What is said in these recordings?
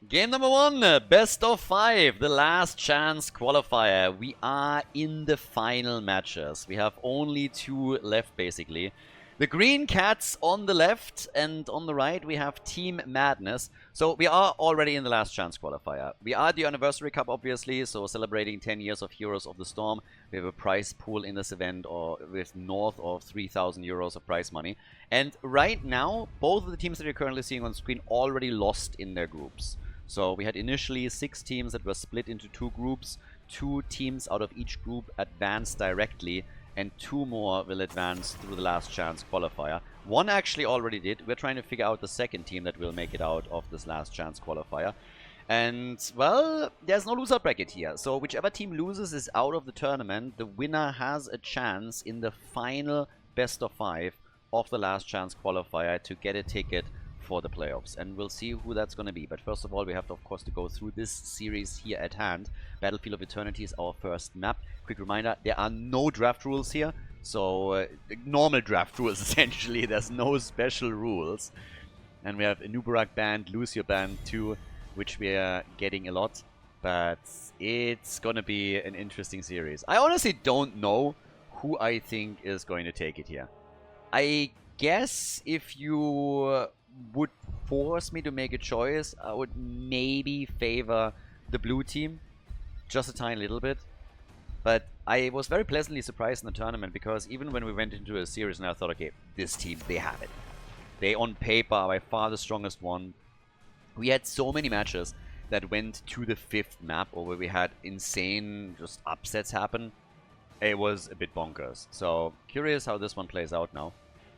Game number 1, best of 5, the last chance qualifier. We are in the final matches. We have only 2 left, basically. The Green Cats on the left, and on the right we have Team Madness. So we are already in the last chance qualifier. We are the Anniversary Cup, obviously, so celebrating 10 years of Heroes of the Storm. We have a prize pool in this event with north of 3,000 euros of prize money. And right now, both of the teams that you're currently seeing on screen already lost in their groups. So we had initially 6 teams that were split into 2 groups. 2 teams out of each group advanced directly, and 2 more will advance through the last chance qualifier. 1 actually already did. We're trying to figure out the second team that will make it out of this last chance qualifier. And, well, there's no loser bracket here. So whichever team loses is out of the tournament. The winner has a chance in the final best of 5 of the last chance qualifier to get a ticket for the playoffs, and we'll see who that's going to be. But first of all, we have to, of course, to go through this series here at hand. Battlefield of Eternity is our first map. Quick reminder, there are no draft rules here, so normal draft rules essentially. There's no special rules. And we have a Nubarak band, Lucio band too, which we are getting a lot, but it's gonna be an interesting series. I honestly don't know who I think is going to take it here. I guess if you would force me to make a choice, I would maybe favor the blue team just a tiny little bit. But I was very pleasantly surprised in the tournament, because even when we went into a series and I thought, okay, this team, they have it. They on paper are by far the strongest one. We had so many matches that went to the 5th map, or where we had insane just upsets happen. It was a bit bonkers. So curious how this one plays out now.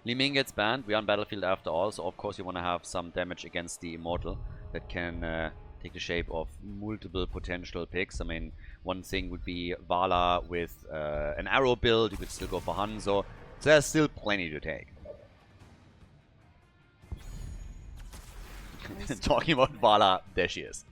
Li Ming gets banned. We are on Battlefield after all, so of course you want to have some damage against the Immortal that can take the shape of multiple potential picks. I mean, one thing would be Vala with an arrow build. You could still go for Hanzo. So there's still plenty to take. Talking about Vala, there she is.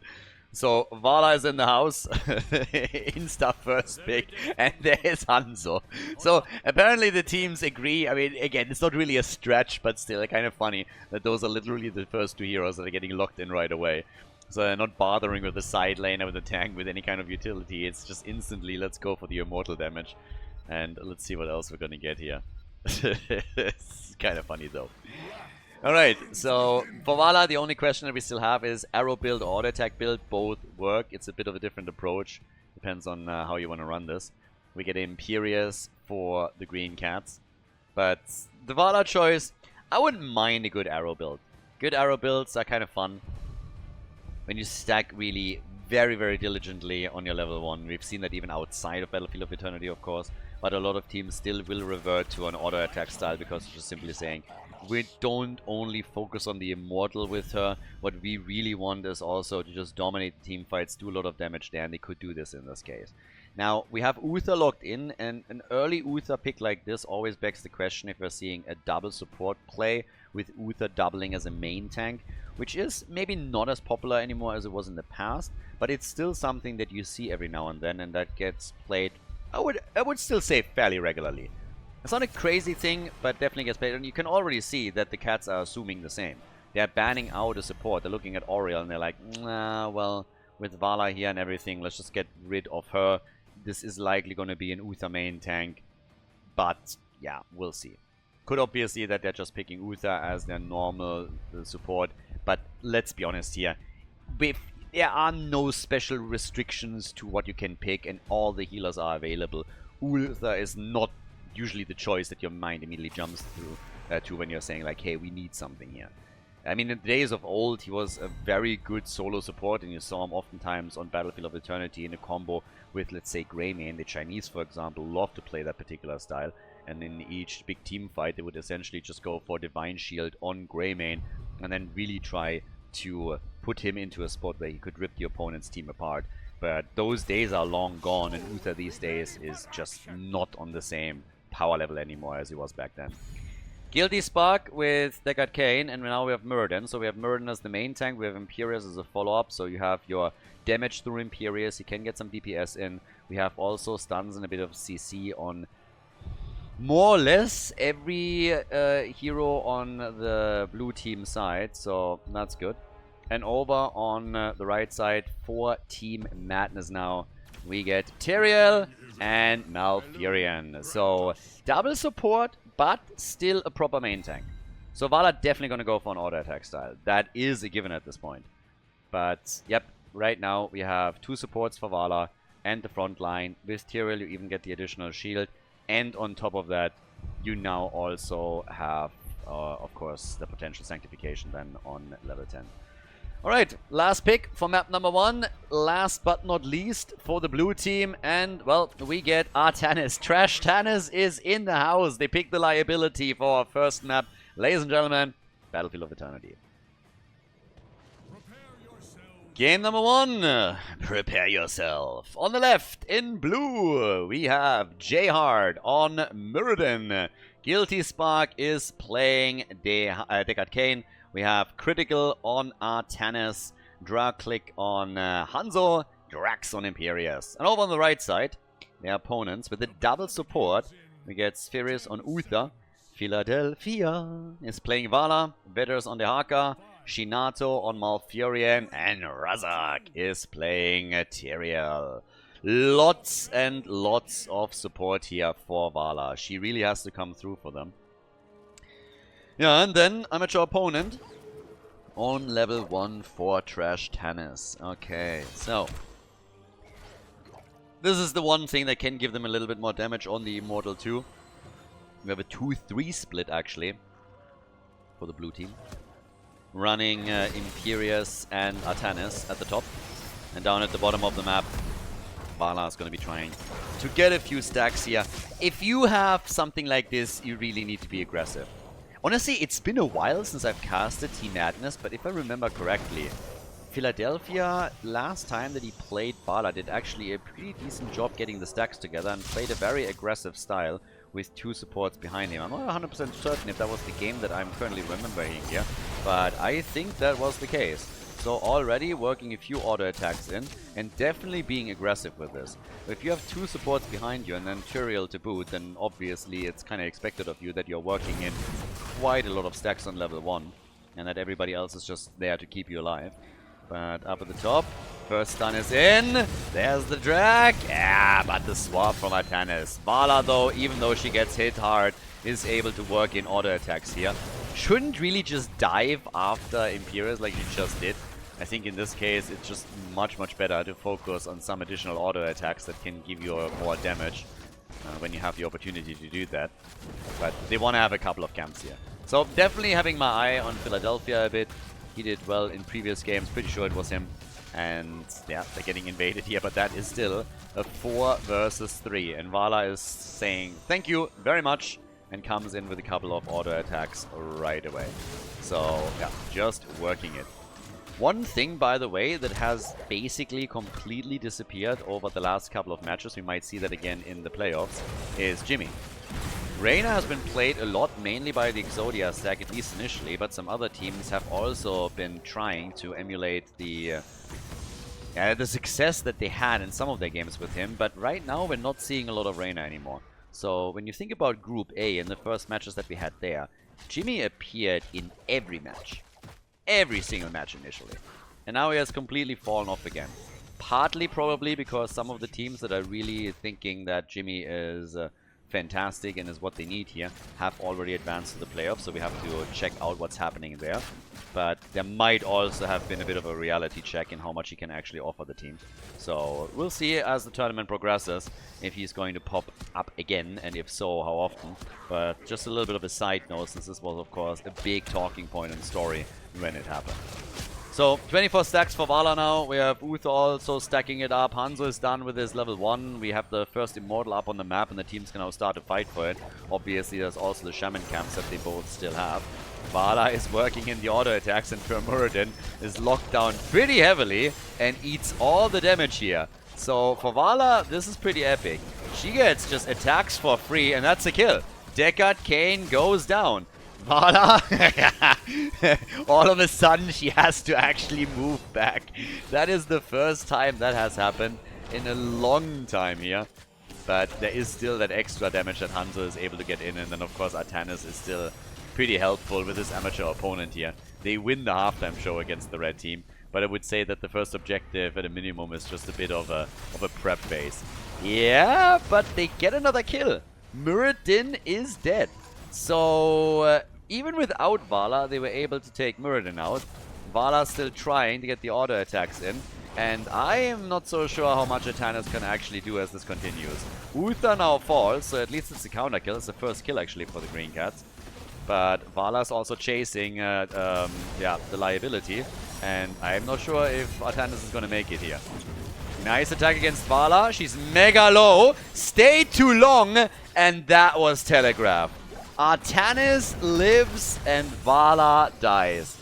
So Vala is in the house, insta first pick, and there is Hanzo. So apparently the teams agree. I mean, again, it's not really a stretch, but still kind of funny that those are literally the first 2 heroes that are getting locked in right away. So they're not bothering with the side lane or with the tank with any kind of utility. It's just instantly, let's go for the immortal damage. And let's see what else we're gonna get here. It's kind of funny though. Alright, so for Vala, the only question that we still have is arrow build or auto attack build. Both work. It's a bit of a different approach. Depends on how you want to run this. We get Imperious for the Green Cats. But the Vala choice, I wouldn't mind a good arrow build. Good arrow builds are kind of fun when you stack really very, very diligently on your level 1. We've seen that even outside of Battlefield of Eternity, of course. But a lot of teams still will revert to an auto attack style, because it's just simply saying, we don't only focus on the Immortal with her. What we really want is also to just dominate the team fights, do a lot of damage there, and they could do this in this case. Now, we have Uther locked in, and an early Uther pick like this always begs the question if we're seeing a double support play with Uther doubling as a main tank, which is maybe not as popular anymore as it was in the past, but it's still something that you see every now and then, and that gets played, I would still say, fairly regularly. It's not a crazy thing, but definitely gets played, and you can already see that the cats are assuming the same. They're banning out a support. They're looking at Oriel and they're like, nah, well, with Vala here and everything, let's just get rid of her. This is likely going to be an Uther main tank, but yeah, we'll see. Could obviously that they're just picking Uther as their normal support, but let's be honest here. There are no special restrictions to what you can pick, and all the healers are available. Uther is not usually the choice that your mind immediately jumps through to when you're saying like, hey, we need something here. I mean, in the days of old, he was a very good solo support, and you saw him oftentimes on Battlefield of Eternity in a combo with, let's say, Greymane. The Chinese, for example, love to play that particular style, and in each big team fight, they would essentially just go for Divine Shield on Greymane, and then really try to put him into a spot where he could rip the opponent's team apart. But those days are long gone, and Uther these days is just not on the same power level anymore as he was back then. Guilty Spark with Deckard Cain, and now we have Muradin. So we have Muradin as the main tank, we have Imperious as a follow-up, so you have your damage through Imperious, you can get some DPS in. We have also stuns and a bit of CC on more or less every hero on the blue team side, so that's good. And over on the right side for Team Madness now, we get Tyrael and Malfurion. So, double support, but still a proper main tank. So, Vala definitely going to go for an auto attack style. That is a given at this point. But, yep, right now we have 2 supports for Vala and the front line. With Tyrael, you even get the additional shield. And on top of that, you now also have, of course, the potential sanctification then on level 10. Alright, last pick for map number 1. Last but not least for the blue team. And, well, we get Artanis. Trash Tanis is in the house. They picked the liability for our first map. Ladies and gentlemen, Battlefield of Eternity. Game number 1. Prepare yourself. On the left, in blue, we have J-Hard on Muradin. Guilty Spark is playing Deckard Cain. We have Critical on Artanis, Draclick on Hanzo, Drax on Imperius. And over on the right side, their opponents with the double support, we get Spheris on Uther, Philadelphia is playing Vala, Vetters on the Haka, Shinato on Malfurion, and Razak is playing Tyrael. Lots and lots of support here for Vala. She really has to come through for them. Yeah, and then amateur opponent on level 1 for Trash Tanis. Okay, so this is the one thing that can give them a little bit more damage on the Immortal 2. We have a 2-3 split actually for the blue team. Running Imperius and Artanis at the top. And down at the bottom of the map, Vala is going to be trying to get a few stacks here. If you have something like this, you really need to be aggressive. Honestly, it's been a while since I've casted Team Madness, but if I remember correctly, Philadelphia, last time that he played Vala, did actually a pretty decent job getting the stacks together and played a very aggressive style with 2 supports behind him. I'm not 100% certain if that was the game that I'm currently remembering here, but I think that was the case. So already working a few auto attacks in and definitely being aggressive with this. If you have 2 supports behind you and then Tyrael to boot, then obviously it's kind of expected of you that you're working in quite a lot of stacks on level 1 and that everybody else is just there to keep you alive. But up at the top, first stun is in. There's the drag. Yeah, but the swap from Artanis. Vala, though, even though she gets hit hard, is able to work in auto attacks here. Shouldn't really just dive after Imperius like she just did. I think in this case, it's just much better to focus on some additional auto attacks that can give you more damage when you have the opportunity to do that. But they want to have a couple of camps here. So definitely having my eye on Philadelphia a bit. He did well in previous games, pretty sure it was him. And yeah, they're getting invaded here, but that is still a 4 versus 3. And Vala is saying thank you very much and comes in with a couple of auto attacks right away. So yeah, just working it. One thing, by the way, that has basically completely disappeared over the last couple of matches, we might see that again in the playoffs, is Jimmy. Reyna has been played a lot, mainly by the Exodia stack, at least initially, but some other teams have also been trying to emulate the success that they had in some of their games with him, but right now we're not seeing a lot of Reyna anymore. So when you think about Group A and the first matches that we had there, Jimmy appeared in every match. Every single match initially. And now he has completely fallen off again. Partly probably because some of the teams that are really thinking that Jimmy is fantastic and is what they need here have already advanced to the playoffs, so we have to check out what's happening there. But there might also have been a bit of a reality check in how much he can actually offer the team. So we'll see as the tournament progresses if he's going to pop up again, and if so, how often. But just a little bit of a side note, since this was of course a big talking point in the story when it happened. So 24 stacks for Vala now. We have Uther also stacking it up. Hanzo is done with his level 1. We have the first Immortal up on the map and the teams can now start to fight for it. Obviously there's also the Shaman camps that they both still have. Vala is working in the auto attacks and Muradin is locked down pretty heavily and eats all the damage here. So for Vala, this is pretty epic. She gets just attacks for free and that's a kill. Deckard Cain goes down. Vala, all of a sudden she has to actually move back. That is the first time that has happened in a long time here. But there is still that extra damage that Hanzo is able to get in. And then of course Artanis is still pretty helpful with his amateur opponent here. they win the halftime show against the red team. But I would say that the first objective at a minimum is just a bit of a prep phase. Yeah, but they get another kill. Muradin is dead. So even without Vala, they were able to take Muradin out. Vala's still trying to get the auto attacks in. And I am not so sure how much Artanis can actually do as this continues. Uther now falls, so at least it's a counter kill. It's the first kill actually for the Green Cats. But Vala's also chasing the liability. And I'm not sure if Artanis is going to make it here. Nice attack against Vala. She's mega low. Stayed too long. And that was telegraphed. Artanis lives and Vala dies.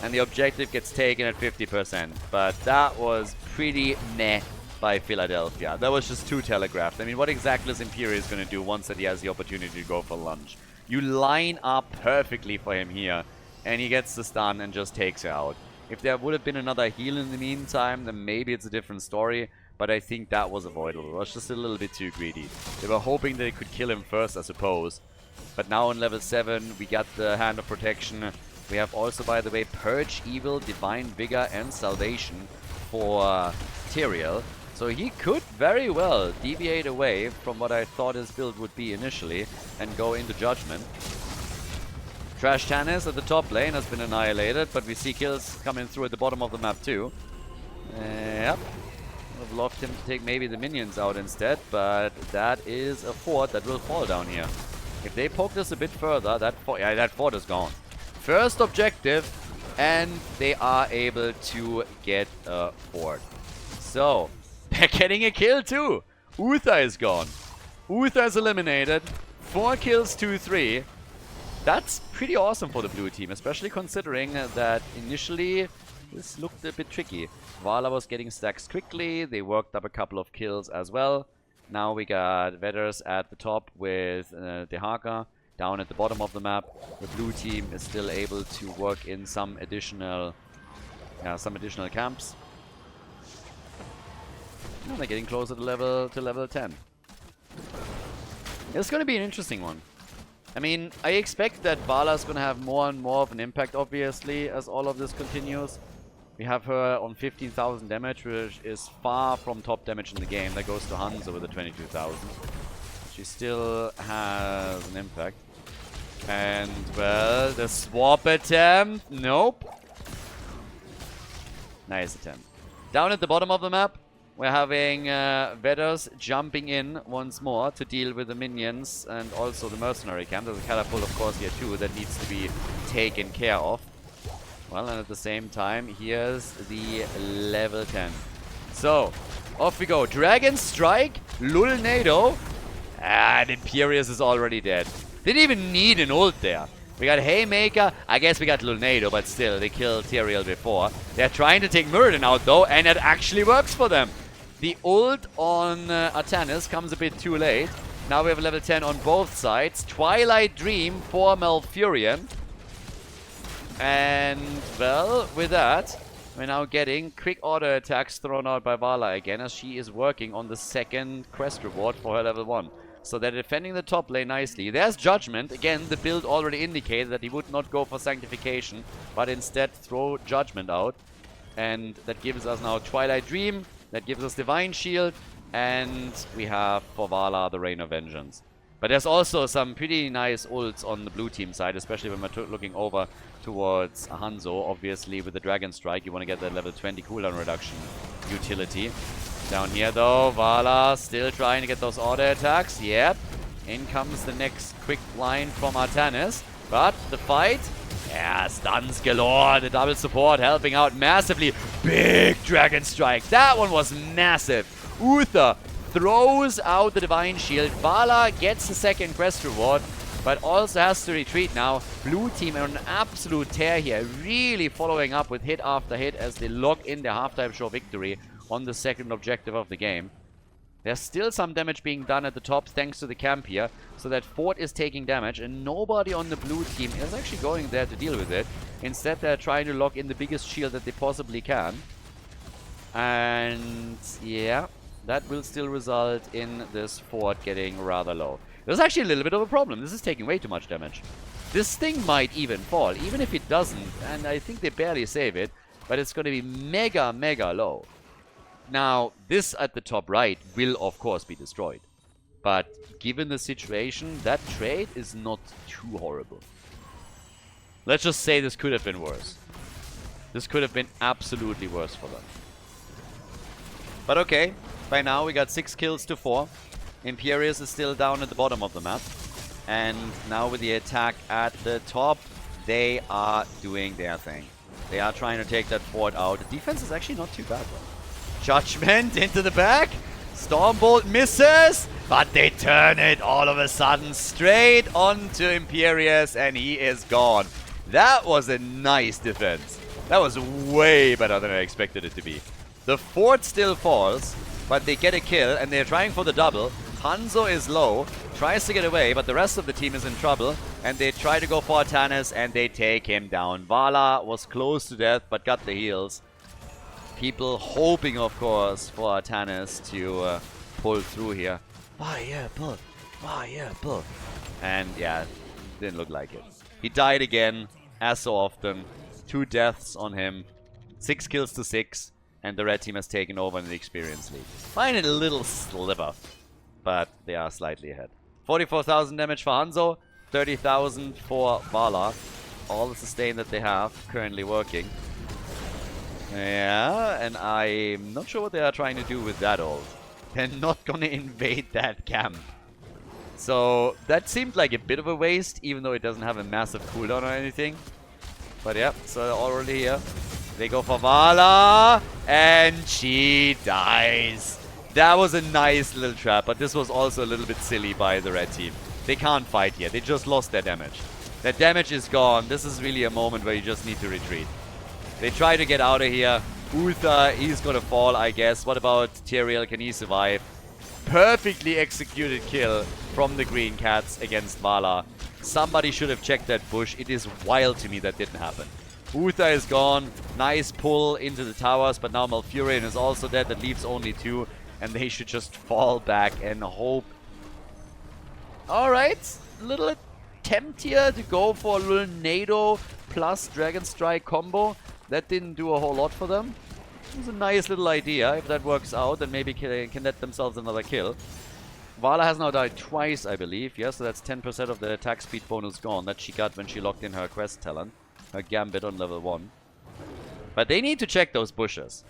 And the objective gets taken at 50%. But that was pretty meh by Philadelphia. That was just too telegraphed. I mean, what exactly is Imperius going to do once that he has the opportunity to go for lunge? You line up perfectly for him here. And he gets the stun and just takes her out. If there would have been another heal in the meantime, then maybe it's a different story. But I think that was avoidable. It was just a little bit too greedy. They were hoping they could kill him first, I suppose. But now on level 7, we got the Hand of Protection. We have also, by the way, Purge, Evil, Divine Vigor, and Salvation for Tyrael. So he could very well deviate away from what I thought his build would be initially and go into Judgment. Trash Tannis at the top lane has been annihilated, but we see kills coming through at the bottom of the map too. Yep. Would have loved him to take maybe the minions out instead, but that is a fort that will fall down here. If they poke this a bit further, that fort is gone. First objective, and they are able to get a fort. So, they're getting a kill too. Uther is gone. Uther is eliminated. 4 kills, 2-3. That's pretty awesome for the blue team, especially considering that initially this looked a bit tricky. Vala was getting stacks quickly. They worked up a couple of kills as well. Now we got Vedders at the top with Dehaka. Down at the bottom of the map, the blue team is still able to work in some additional camps. And they're getting closer to level 10. It's going to be an interesting one. I mean, I expect that Vala's going to have more and more of an impact, obviously, as all of this continues. We have her on 15,000 damage, which is far from top damage in the game. That goes to Hanzo with the 22,000. She still has an impact. And, well, the swap attempt. Nope. Nice attempt. Down at the bottom of the map, we're having Vedders jumping in once more to deal with the minions and also the mercenary camp. There's a catapult, of course, here too that needs to be taken care of. Well, and at the same time, here's the level 10. So, off we go. Dragon Strike, Lulnado, and Imperius is already dead. Didn't even need an ult there. We got Haymaker. I guess we got Lulnado, but still, they killed Tyrael before. They're trying to take Muradin out, though, and it actually works for them. The ult on Artanis comes a bit too late. Now we have a level 10 on both sides. Twilight Dream for Malfurion. And, well, with that, we're now getting quick auto attacks thrown out by Vala again, as she is working on the second quest reward for her level 1. So they're defending the top lane nicely. There's Judgment. Again, the build already indicated that he would not go for Sanctification, but instead throw Judgment out. And that gives us now Twilight Dream. That gives us Divine Shield. And we have for Vala the Rain of Vengeance. But there's also some pretty nice ults on the blue team side, especially when we're looking over towards Hanzo. Obviously, with the Dragon Strike, you want to get that level 20 cooldown reduction utility. Down here, though, Vala still trying to get those auto attacks. Yep. In comes the next quick line from Artanis. But the fight, yeah, stuns galore. The double support helping out massively. Big Dragon Strike. That one was massive. Uther throws out the Divine Shield. Vala gets the second quest reward, but also has to retreat now. Blue team on an absolute tear here, really following up with hit after hit as they lock in their halftime show victory on the second objective of the game. There's still some damage being done at the top thanks to the camp here, so that fort is taking damage and nobody on the blue team is actually going there to deal with it. Instead, they're trying to lock in the biggest shield that they possibly can. And yeah, that will still result in this fort getting rather low. There's actually a little bit of a problem. This is taking way too much damage. This thing might even fall. Even if it doesn't, and I think they barely save it, but it's going to be mega, mega low. Now, this at the top right will, of course, be destroyed. But given the situation, that trade is not too horrible. Let's just say this could have been worse. This could have been absolutely worse for them. But okay, by now we got 6 kills to 4. Imperius is still down at the bottom of the map. And now with the attack at the top, they are doing their thing. They are trying to take that fort out. The defense is actually not too bad though. Judgment into the back. Stormbolt misses, but they turn it all of a sudden straight onto Imperius, and he is gone. That was a nice defense. That was way better than I expected it to be. The fort still falls, but they get a kill, and they're trying for the double. Hanzo is low, tries to get away, but the rest of the team is in trouble, and they try to go for Artanis, and they take him down. Vala was close to death, but got the heals. People hoping, of course, for Artanis to pull through here. Fire pull. Fire pull. And yeah, didn't look like it. He died again, as so often. 2 deaths on him. 6 kills to 6. And the red team has taken over in the experience league. Find it a little sliver, but they are slightly ahead. 44,000 damage for Hanzo. 30,000 for Vala. All the sustain that they have currently working. Yeah, and I'm not sure what they are trying to do with that ult. They're not gonna invade that camp. So that seemed like a bit of a waste, even though it doesn't have a massive cooldown or anything. But yeah, so they're already here. They go for Vala, and she dies. That was a nice little trap, but this was also a little bit silly by the red team. They can't fight here. They just lost their damage. Their damage is gone. This is really a moment where you just need to retreat. They try to get out of here. Uther, he's gonna fall, I guess. What about Tyrael? Can he survive? Perfectly executed kill from the Green Cats against Vala. Somebody should have checked that bush. It is wild to me that didn't happen. Uther is gone. Nice pull into the towers, but now Malfurion is also dead. That leaves only 2, and they should just fall back and hope. Alright, a little attempt here to go for a little NATO plus Dragon Strike combo. That didn't do a whole lot for them. It was a nice little idea. If that works out, then maybe they can let themselves another kill. Vala has now died twice, I believe. Yeah, so that's 10% of the attack speed bonus gone that she got when she locked in her quest talent. Her Gambit on level 1. But they need to check those bushes.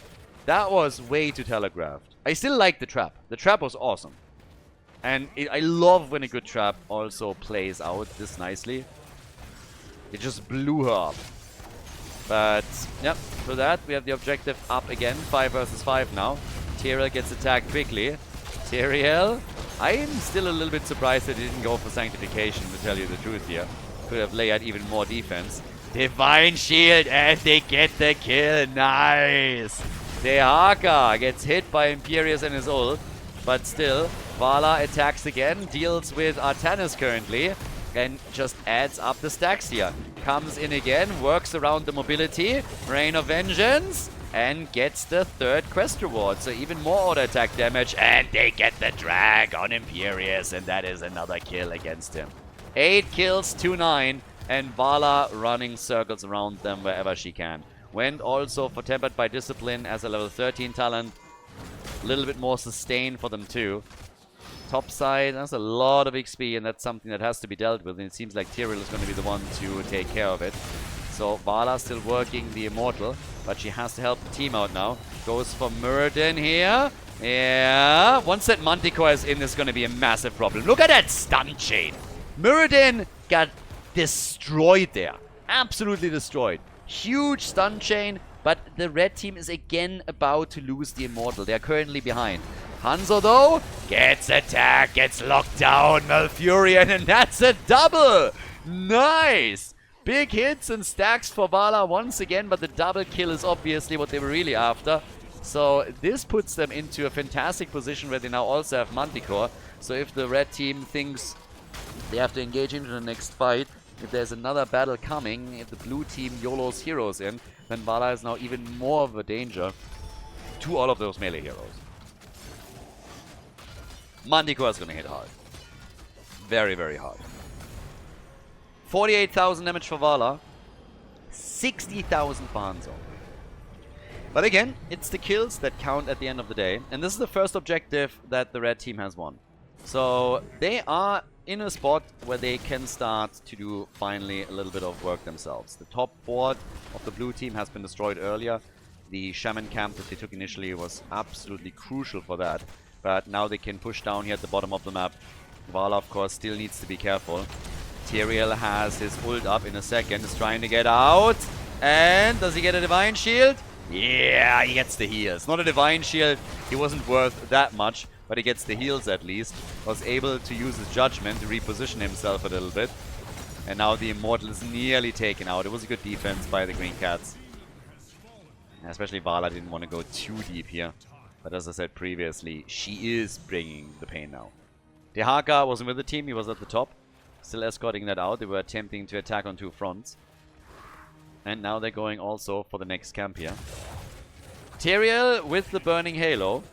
That was way too telegraphed. I still like the trap. The trap was awesome. And I love when a good trap also plays out this nicely. It just blew her up. But, yep, for that, we have the objective up again. 5 versus 5 now. Tyrael gets attacked quickly. Tyrael, I am still a little bit surprised that he didn't go for Sanctification, to tell you the truth here. Could have layered even more defense. Divine Shield, and they get the kill. Nice! Dehaka gets hit by Imperius and his ult. But still, Vala attacks again, deals with Artanis currently, and just adds up the stacks here. Comes in again, works around the mobility, Rain of Vengeance, and gets the 3rd quest reward. So even more auto attack damage, and they get the drag on Imperius, and that is another kill against him. 8 kills to 9, and Vala running circles around them wherever she can. Went also for Tempered by Discipline as a level 13 talent. A little bit more sustain for them too. Top side, that's a lot of XP, and that's something that has to be dealt with, and it seems like Tyrael is going to be the one to take care of it. So Vala still working the Immortal, but she has to help the team out now. Goes for Muradin here. Yeah, once that Manticore is in, there's going to be a massive problem. Look at that stun chain. Muradin got destroyed there. Absolutely destroyed. Huge stun chain, but the red team is again about to lose the Immortal. They are currently behind. Hanzo, though, gets attacked, gets locked down, Malfurion, and that's a double! Nice! Big hits and stacks for Vala once again, but the double kill is obviously what they were really after. So this puts them into a fantastic position where they now also have Manticore. So if the red team thinks they have to engage into the next fight, if there's another battle coming, if the blue team YOLOs heroes in, then Vala is now even more of a danger to all of those melee heroes. Manticore is going to hit hard. Very, very hard. 48,000 damage for Vala. 60,000 for Hanzo. But again, it's the kills that count at the end of the day. And this is the first objective that the red team has won. So they are in a spot where they can start to do finally a little bit of work themselves. The top fort of the blue team has been destroyed earlier. The shaman camp that they took initially was absolutely crucial for that. But now they can push down here at the bottom of the map. Vala, of course, still needs to be careful. Tyrael has his ult up in a second, is trying to get out. And does he get a Divine Shield? Yeah, he gets the heals. Not a Divine Shield, he wasn't worth that much, but he gets the heals at least. Was able to use his Judgment to reposition himself a little bit. And now the Immortal is nearly taken out. It was a good defense by the Green Cats. Especially Vala didn't want to go too deep here. But as I said previously, she is bringing the pain now. Dehaka wasn't with the team, he was at the top. Still escorting that out. They were attempting to attack on two fronts. And now they're going also for the next camp here. Tyrael with the Burning Halo.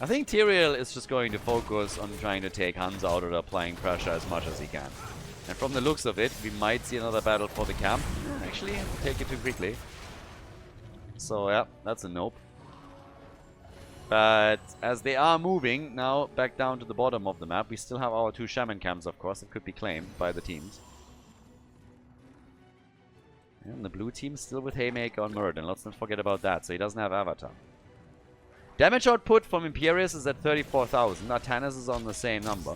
I think Tyrael is just going to focus on trying to take Hanzo out of applying pressure as much as he can. And from the looks of it, we might see another battle for the camp. Actually, take it too quickly. So yeah, that's a nope. But as they are moving now back down to the bottom of the map, we still have our two shaman camps, of course, that could be claimed by the teams. And the blue team still with Haymaker on Muradin. Let's not forget about that. So he doesn't have Avatar. Damage output from Imperius is at 34,000. Artanis is on the same number.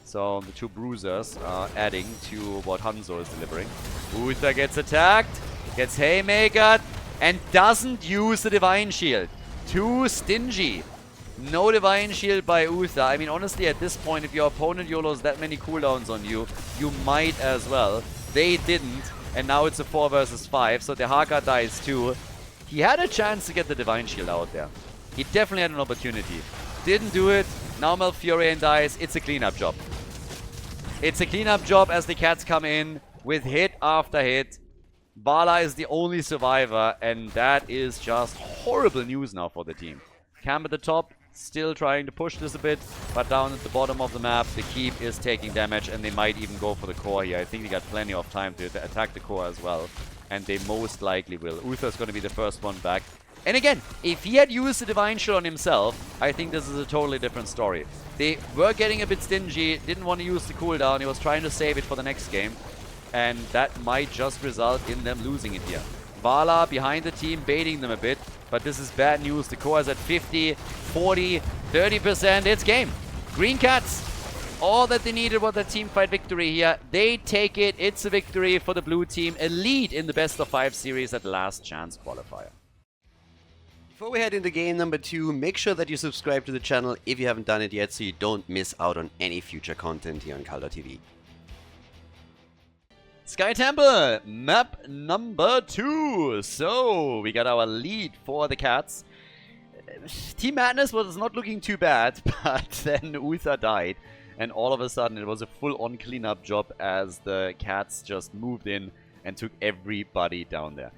So the two bruisers are adding to what Hanzo is delivering. Uther gets attacked, gets Haymaker, and doesn't use the Divine Shield. Too stingy. No Divine Shield by Uther. I mean, honestly, at this point, if your opponent YOLOs that many cooldowns on you, you might as well. They didn't, and now it's a 4 versus 5, so Dehaka dies too. He had a chance to get the Divine Shield out there. He definitely had an opportunity. Didn't do it. Now Malfurion dies. It's a cleanup job. It's a cleanup job as the cats come in with hit after hit. Vala is the only survivor, and that is just horrible news now for the team. Camp at the top, still trying to push this a bit, but down at the bottom of the map, the keep is taking damage, and they might even go for the core here. I think they got plenty of time to attack the core as well, and they most likely will. Uther's going to be the first one back. And again, if he had used the Divine Shield on himself, I think this is a totally different story. They were getting a bit stingy, didn't want to use the cooldown, he was trying to save it for the next game. And that might just result in them losing it here. Vala behind the team, baiting them a bit. But this is bad news. The core is at 50, 40, 30%. It's game. Green Cats, all that they needed was a team fight victory here. They take it. It's a victory for the blue team. A lead in the best of 5 series at last chance qualifier. Before we head into game number 2, make sure that you subscribe to the channel if you haven't done it yet so you don't miss out on any future content here on Khaldor TV. Sky Temple, map number 2. So, we got our lead for the cats. Team Madness was not looking too bad, but then Uther died. And all of a sudden, it was a full-on cleanup job as the cats just moved in and took everybody down there.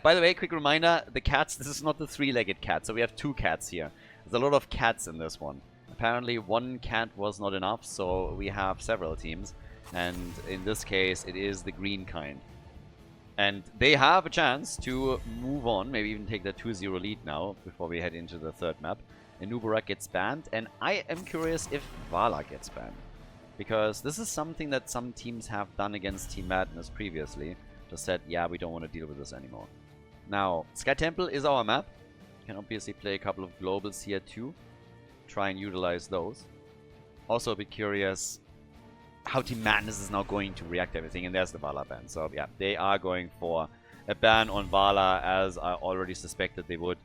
By the way, quick reminder, the cats, this is not the 3-legged cat, so we have 2 cats here. There's a lot of cats in this one. Apparently, 1 cat was not enough, so we have several teams. And in this case, it is the green kind. And they have a chance to move on, maybe even take the 2-0 lead now, before we head into the 3rd map. Inubarak gets banned, and I am curious if Vala gets banned. Because this is something that some teams have done against Team Madness previously. Just said, yeah, we don't want to deal with this anymore. Now, Sky Temple is our map. Can obviously play a couple of globals here too. Try and utilize those. Also a bit curious how Team Madness is now going to react to everything, and there's the Vala ban. So yeah, they are going for a ban on Vala, as I already suspected they would.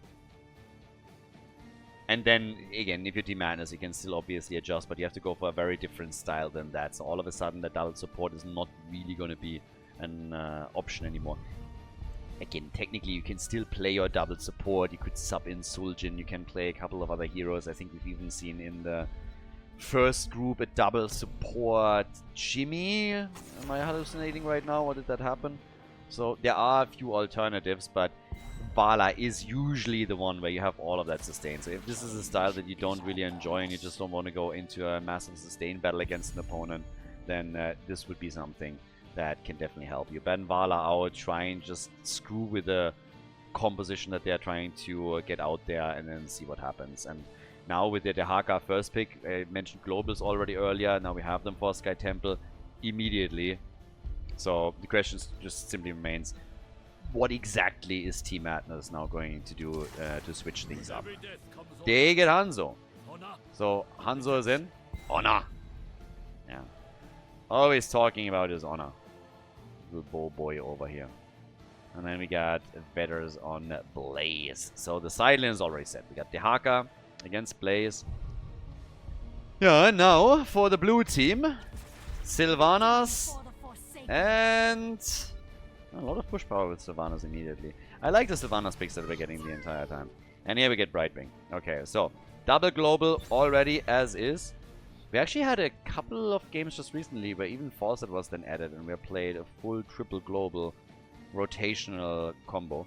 And then, again, if you're Team Madness, you can still obviously adjust, but you have to go for a very different style than that. So all of a sudden, the double support is not really going to be an option anymore. Again, technically, you can still play your double support. You could sub in Suljin. You can play a couple of other heroes. I think we've even seen in the first group a double support Jimmy. Am I hallucinating right now, or did that happen? So there are a few alternatives, but Vala is usually the one where you have all of that sustain. So if this is a style that you don't really enjoy and you just don't want to go into a massive sustain battle against an opponent, then this would be something that can definitely help you. Ban Vala out, try and just screw with the composition that they're trying to get out there, and then see what happens. And now with the Dehaka first pick, I mentioned Globals already earlier, now we have them for Sky Temple immediately. So the question just simply remains, what exactly is Team Madness now going to do to switch things up? They get Hanzo. So Hanzo is in. Honor. Yeah. Always talking about his honor. Little bow boy over here. And then we got Vetters on Blaze. So the side lane is already set. We got Dehaka against Blaze. Yeah, and now for the blue team, Sylvanas and a lot of push power with Sylvanas immediately. I like the Sylvanas picks that we're getting the entire time. And here we get Brightwing. Okay, so double global already as is. We actually had a couple of games just recently where even Fawcett was then added and we played a full triple global rotational combo.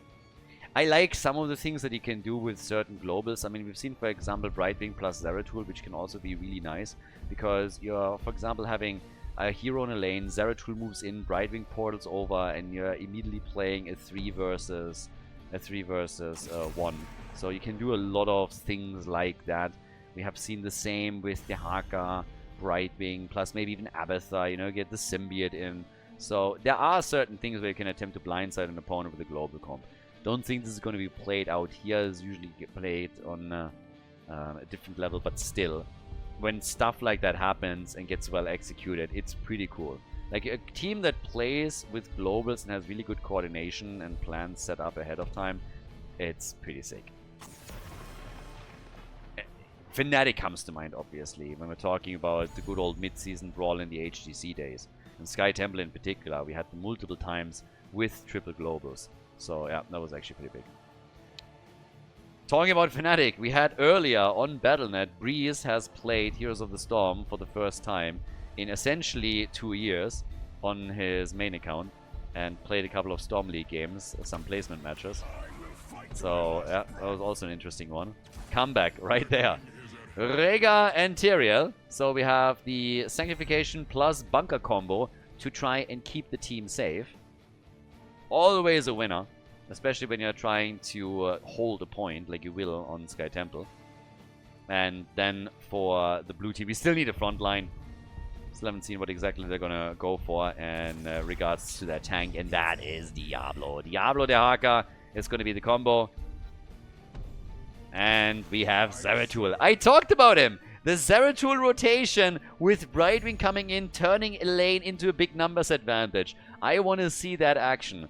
I like some of the things that you can do with certain globals. I mean, we've seen, for example, Brightwing plus Zeratul, which can also be really nice because you're, for example, having a hero in a lane, Zeratul moves in, Brightwing portals over, and you're immediately playing a 3 versus 1. So you can do a lot of things like that. We have seen the same with Dehaka, Brightwing, plus maybe even Abathar, you know, get the symbiote in. So there are certain things where you can attempt to blindside an opponent with a global comp. Don't think this is going to be played out here. It's usually played on a different level, but still, when stuff like that happens and gets well executed, it's pretty cool. Like a team that plays with globals and has really good coordination and plans set up ahead of time, it's pretty sick. Fnatic comes to mind, obviously, when we're talking about the good old mid-season brawl in the HGC days. And Sky Temple in particular, we had them multiple times with triple globals. So yeah, that was actually pretty big. Talking about Fnatic, we had earlier on Battle.net, Breeze has played Heroes of the Storm for the first time in essentially 2 years on his main account and played a couple of Storm League games, some placement matches. So yeah, that was also an interesting one. Comeback right there. Rega and Tyrael. So we have the Sanctification plus Bunker combo to try and keep the team safe. Always a winner, especially when you're trying to hold a point like you will on Sky Temple. And then for the blue team, we still need a front line. Still haven't seen what exactly they're gonna go for in regards to their tank, and that is Diablo. Diablo Dehaka is gonna be the combo. And we have Zeratul. I talked about him! The Zeratul rotation with Brightwing coming in, turning a lane into a big numbers advantage. I want to see that action.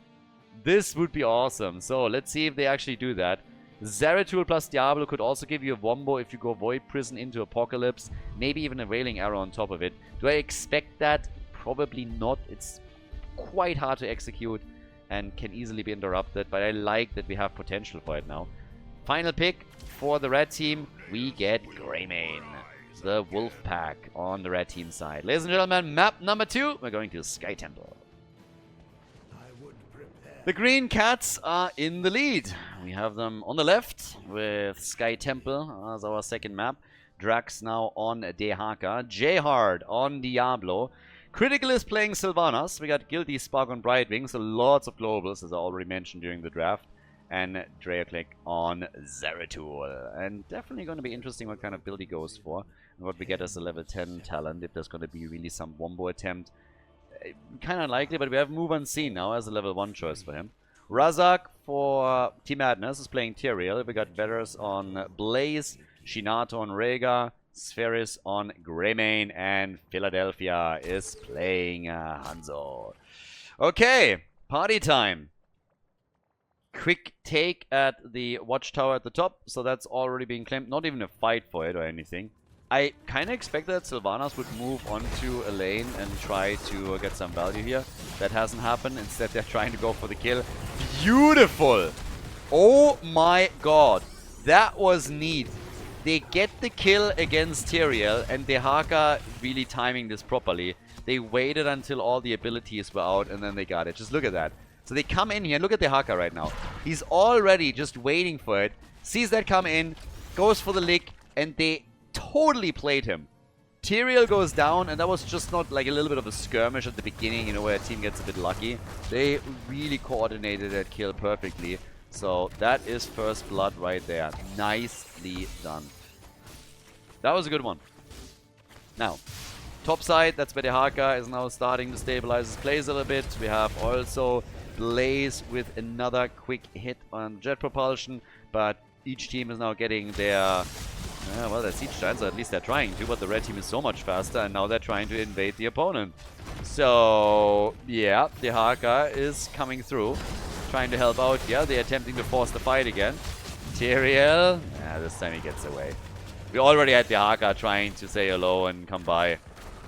This would be awesome. So let's see if they actually do that. Zeratul plus Diablo could also give you a wombo if you go Void Prison into Apocalypse. Maybe even a Wailing Arrow on top of it. Do I expect that? Probably not. It's quite hard to execute and can easily be interrupted. But I like that we have potential for it now. Final pick for the red team. We get Greymane. The Wolf Pack on the red team side. Ladies and gentlemen, map number 2. We're going to Sky Temple. The Green Cats are in the lead. We have them on the left with Sky Temple as our second map. Drax now on Dehaka. J-Hard on Diablo. Critical is playing Sylvanas. We got Guilty Spark on Brightwing. So lots of globals, as I already mentioned during the draft. And Dreaclick on Zeratul. And definitely going to be interesting what kind of build he goes for. And what we get as a level 10 talent. If there's going to be really some wombo attempt. Kind of likely, but we have Move Unseen now as a level 1 choice for him. Razak for Team Madness is playing Tyrael. We got Vetters on Blaze. Shinato on Rega. Spheris on Greymane. And Philadelphia is playing Hanzo. Okay, party time. Quick take at the watchtower at the top. So that's already being claimed. Not even a fight for it or anything. I kind of expected that Sylvanas would move onto a lane and try to get some value here. That hasn't happened. Instead, they're trying to go for the kill. Beautiful! Oh my god. That was neat. They get the kill against Tyrael, and Dehaka really timing this properly. They waited until all the abilities were out, and then they got it. Just look at that. So they come in here. Look at Dehaka right now. He's already just waiting for it. Sees that come in. Goes for the lick. And they totally played him. Tyrael goes down, and that was just not like a little bit of a skirmish at the beginning, you know, where a team gets a bit lucky. They really coordinated that kill perfectly. So that is first blood right there. Nicely done. That was a good one. Now, top side, that's where the Haka is now starting to stabilize his plays a little bit. We have also Blaze with another quick hit on jet propulsion, but each team is now getting their... well, their siege giants, or at least they're trying to, but the red team is so much faster, and now they're trying to invade the opponent. So, yeah, the Haka is coming through, trying to help out. Yeah, they're attempting to force the fight again. Tyrael, this time he gets away. We already had the Haka trying to say hello and come by,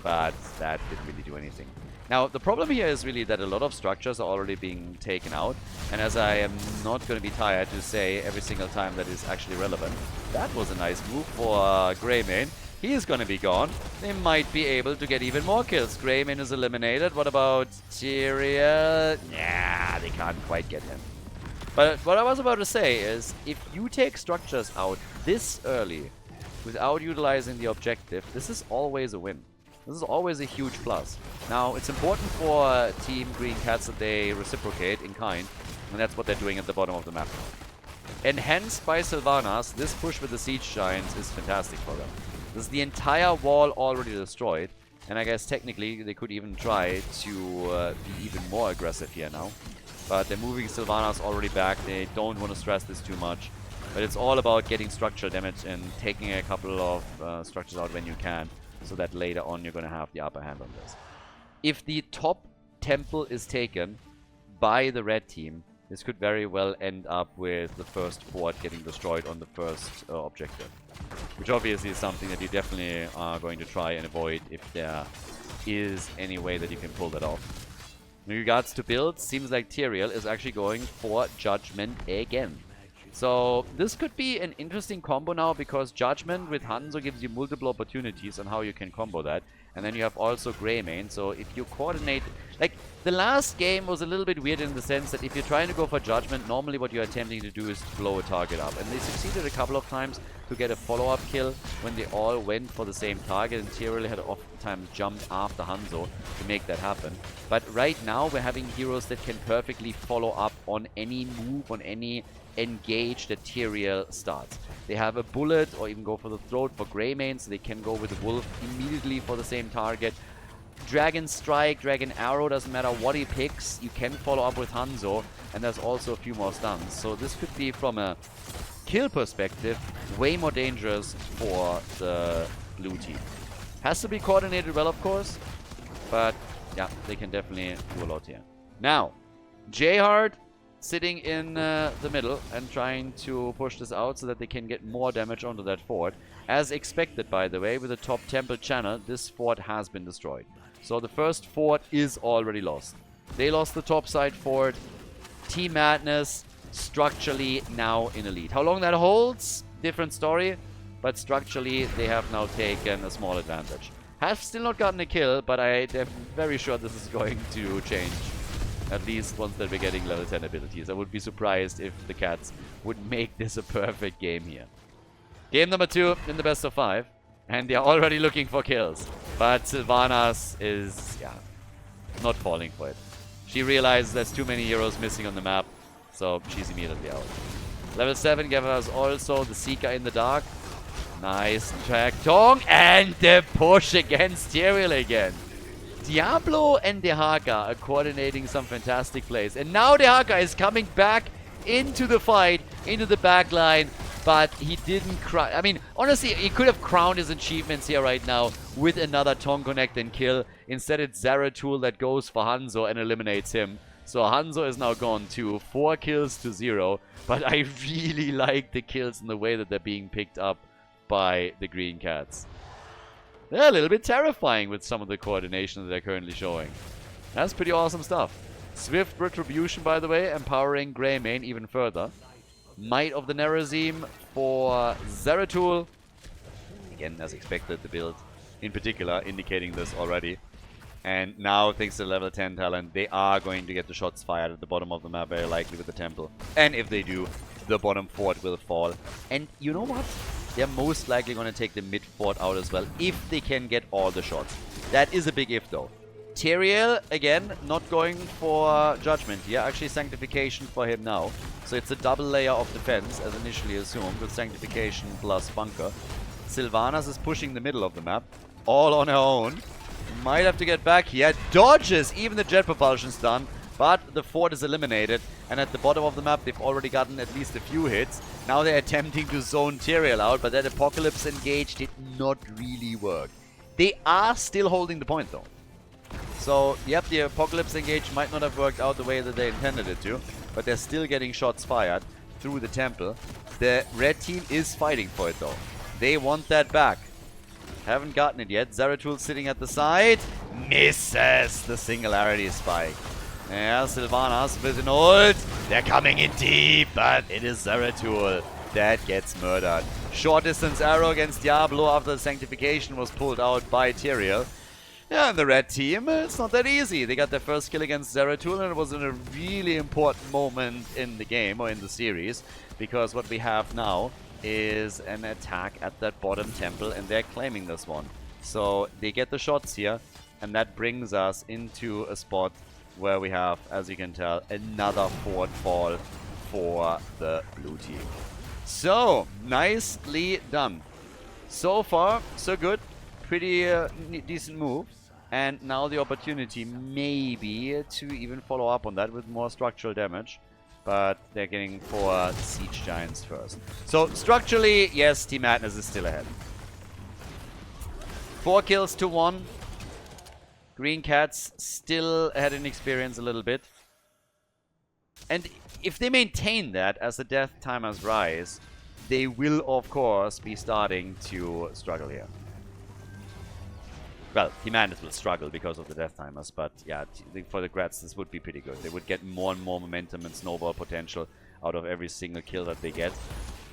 but that didn't really do anything. Now, the problem here is really that a lot of structures are already being taken out, and as I am not going to be tired to say every single time that is actually relevant, that was a nice move for Greymane. He is going to be gone. They might be able to get even more kills. Greymane is eliminated. What about Tyrael? Yeah, they can't quite get him. But what I was about to say is, if you take structures out this early without utilizing the objective, this is always a win. This is always a huge plus. Now, it's important for Team Green Cats that they reciprocate in kind, and that's what they're doing at the bottom of the map. Enhanced by Sylvanas, this push with the Siege Giants is fantastic for them. This is the entire wall already destroyed, and I guess technically they could even try to be even more aggressive here now. But they're moving Sylvanas already back. They don't want to stress this too much. But it's all about getting structural damage and taking a couple of structures out when you can, so that later on you're going to have the upper hand on this. If the top temple is taken by the red team, this could very well end up with the first fort getting destroyed on the first objective. Which obviously is something that you definitely are going to try and avoid if there is any way that you can pull that off. In regards to builds, seems like Tyrael is actually going for Judgment again. So this could be an interesting combo now, because Judgment with Hanzo gives you multiple opportunities on how you can combo that. And then you have also Greymane, so if you coordinate... Like, the last game was a little bit weird in the sense that if you're trying to go for Judgment, normally what you're attempting to do is to blow a target up. And they succeeded a couple of times to get a follow-up kill when they all went for the same target, and Tyrael had oftentimes jumped after Hanzo to make that happen. But right now we're having heroes that can perfectly follow up on any move, on any engage that Tyrael starts. They have a bullet or even go for the throat for Greymane, so they can go with the wolf immediately for the same target. Dragon Strike, Dragon Arrow, doesn't matter what he picks, you can follow up with Hanzo, and there's also a few more stuns. So this could be, from a kill perspective, way more dangerous for the blue team. Has to be coordinated well, of course, but yeah, they can definitely do a lot here. Now, Jayhard sitting in the middle and trying to push this out so that they can get more damage onto that fort. As expected, by the way, with the top temple channel, this fort has been destroyed. So the first fort is already lost. They lost the top side fort. Team Madness structurally now in a lead. How long that holds? Different story. But structurally, they have now taken a small advantage. Have still not gotten a kill, but I am very sure this is going to change. At least once that we're getting level 10 abilities. I would be surprised if the Cats would make this a perfect game here. Game number 2 in the best of 5. And they're already looking for kills. But Sylvanas is, yeah, not falling for it. She realizes there's too many heroes missing on the map. So she's immediately out. Level 7 gave us also the Seeker in the dark. Nice track Tong. And the push against Tyrael again. Diablo and Dehaka are coordinating some fantastic plays. And now Dehaka is coming back into the fight, into the back line. But he didn't cry. I mean, honestly, he could have crowned his achievements here right now with another Tong Connect and kill. Instead, it's Zeratul that goes for Hanzo and eliminates him. So Hanzo is now gone too. 4 kills to 0. But I really like the kills and the way that they're being picked up by the Green Cats. They're a little bit terrifying with some of the coordination that they're currently showing. That's pretty awesome stuff. Swift Retribution, by the way, empowering Greymane even further. Might of the Nerazim for Zeratul. Again, as expected, the build in particular indicating this already. And now, thanks to level 10 talent, they are going to get the shots fired at the bottom of the map, very likely with the temple. And if they do, the bottom fort will fall. And you know what? they're most likely going to take the mid fort out as well, if they can get all the shots. That is a big if, though. Tyrael, again, not going for Judgment here. Actually, Sanctification for him now. So it's a double layer of defense, as initially assumed, with Sanctification plus Bunker. Sylvanas is pushing the middle of the map, all on her own. Might have to get back here. Dodges! Even the jet propulsion's done. But the fort is eliminated. And at the bottom of the map, they've already gotten at least a few hits. Now they're attempting to zone Tyrael out, but that Apocalypse engage did not really work. They are still holding the point, though. So, yep, the Apocalypse engage might not have worked out the way that they intended it to, but they're still getting shots fired through the temple. The red team is fighting for it, though. They want that back. Haven't gotten it yet. Zeratul sitting at the side. Misses the Singularity Spike. Yeah, Sylvanas with an ult. They're coming in deep, but it is Zeratul that gets murdered. Short distance arrow against Diablo after the Sanctification was pulled out by Tyrael. Yeah, and the red team, it's not that easy. They got their first kill against Zeratul, and it was in a really important moment in the game, or in the series, because what we have now is an attack at that bottom temple, and they're claiming this one. So they get the shots here, and that brings us into a spot where we have, as you can tell, another fort fall for the blue team. So, nicely done. So far, so good. Pretty decent move. And now the opportunity maybe to even follow up on that with more structural damage. But they're getting 4 Siege Giants first. So structurally, yes, Team Madness is still ahead. 4 kills to 1. Green Cats still ahead in experience a little bit. And if they maintain that as the death timers rise, they will of course be starting to struggle here. Well, Team Madness will struggle because of the death timers, but yeah, for the Grats this would be pretty good. They would get more and more momentum and snowball potential out of every single kill that they get.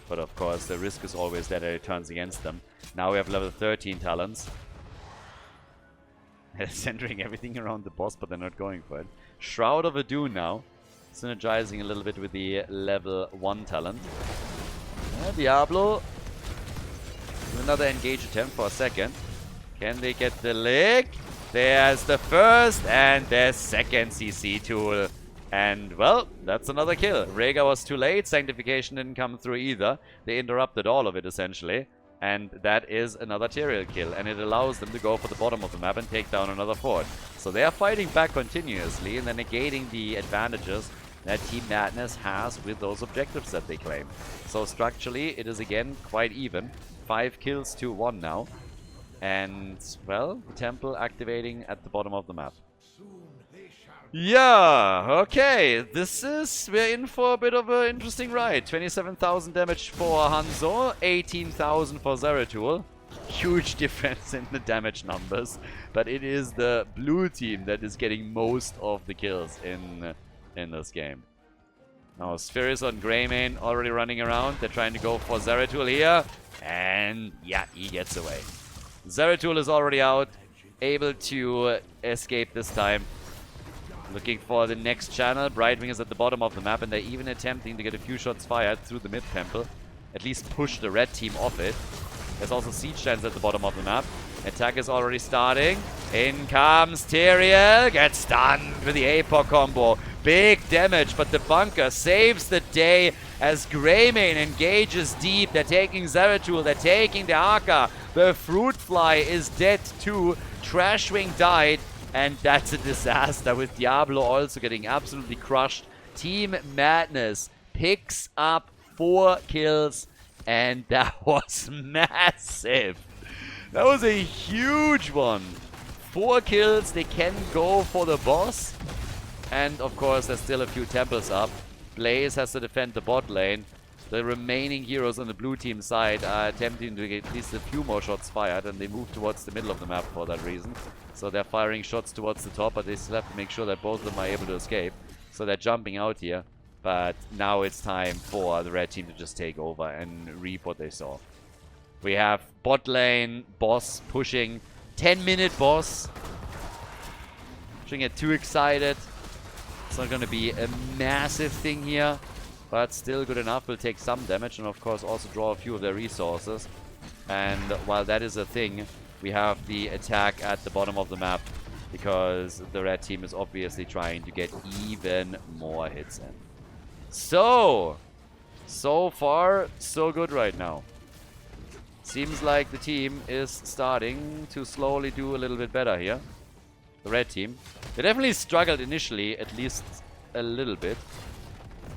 But of course, the risk is always that it turns against them. Now we have level 13 talents. Centering everything around the boss, but they're not going for it. Shroud of Adun now. Synergizing a little bit with the level 1 talent. Diablo. Another engage attempt for a second. Can they get the lick? There's the first and the second CC tool. And, well, that's another kill. Rhaegar was too late. Sanctification didn't come through either. They interrupted all of it, essentially. And that is another Tyrael kill. And it allows them to go for the bottom of the map and take down another fort. So they are fighting back continuously and then negating the advantages that Team Madness has with those objectives that they claim. So structurally, it is again quite even. 5 kills to 1 now. And, well, the temple activating at the bottom of the map. Yeah, okay. We're in for a bit of an interesting ride. 27,000 damage for Hanzo, 18,000 for Zeratul. Huge difference in the damage numbers. But it is the blue team that is getting most of the kills in this game. Now, Spheris on Greymane already running around. They're trying to go for Zeratul here. And, yeah, he gets away. Zeratul is already out, able to escape this time. Looking for the next channel. Brightwing is at the bottom of the map, and they're even attempting to get a few shots fired through the mid-temple. At least push the red team off it. There's also Siege Giants at the bottom of the map. Attack is already starting. In comes Tyrael. Gets stunned with the APOC combo. Big damage, but the bunker saves the day as Greymane engages deep. They're taking Zeratul. They're taking the Arca. The Fruit Fly is dead too. Trashwing died. And that's a disaster with Diablo also getting absolutely crushed. Team Madness picks up 4 kills. And that was massive. That was a huge one. 4 kills. They can go for the boss. And of course, there's still a few temples up. Blaze has to defend the bot lane. The remaining heroes on the blue team side are attempting to get at least a few more shots fired. And they move towards the middle of the map for that reason. So they're firing shots towards the top, but they still have to make sure that both of them are able to escape. So they're jumping out here. But now it's time for the red team to just take over and reap what they saw. We have bot lane, boss pushing. 10-minute boss. Shouldn't get too excited. It's not going to be a massive thing here. but still good enough. Will take some damage and of course also draw a few of their resources. And while that is a thing, we have the attack at the bottom of the map because the red team is obviously trying to get even more hits in. So far, so good right now. Seems like the team is starting to slowly do a little bit better here. The red team. They definitely struggled initially, at least a little bit.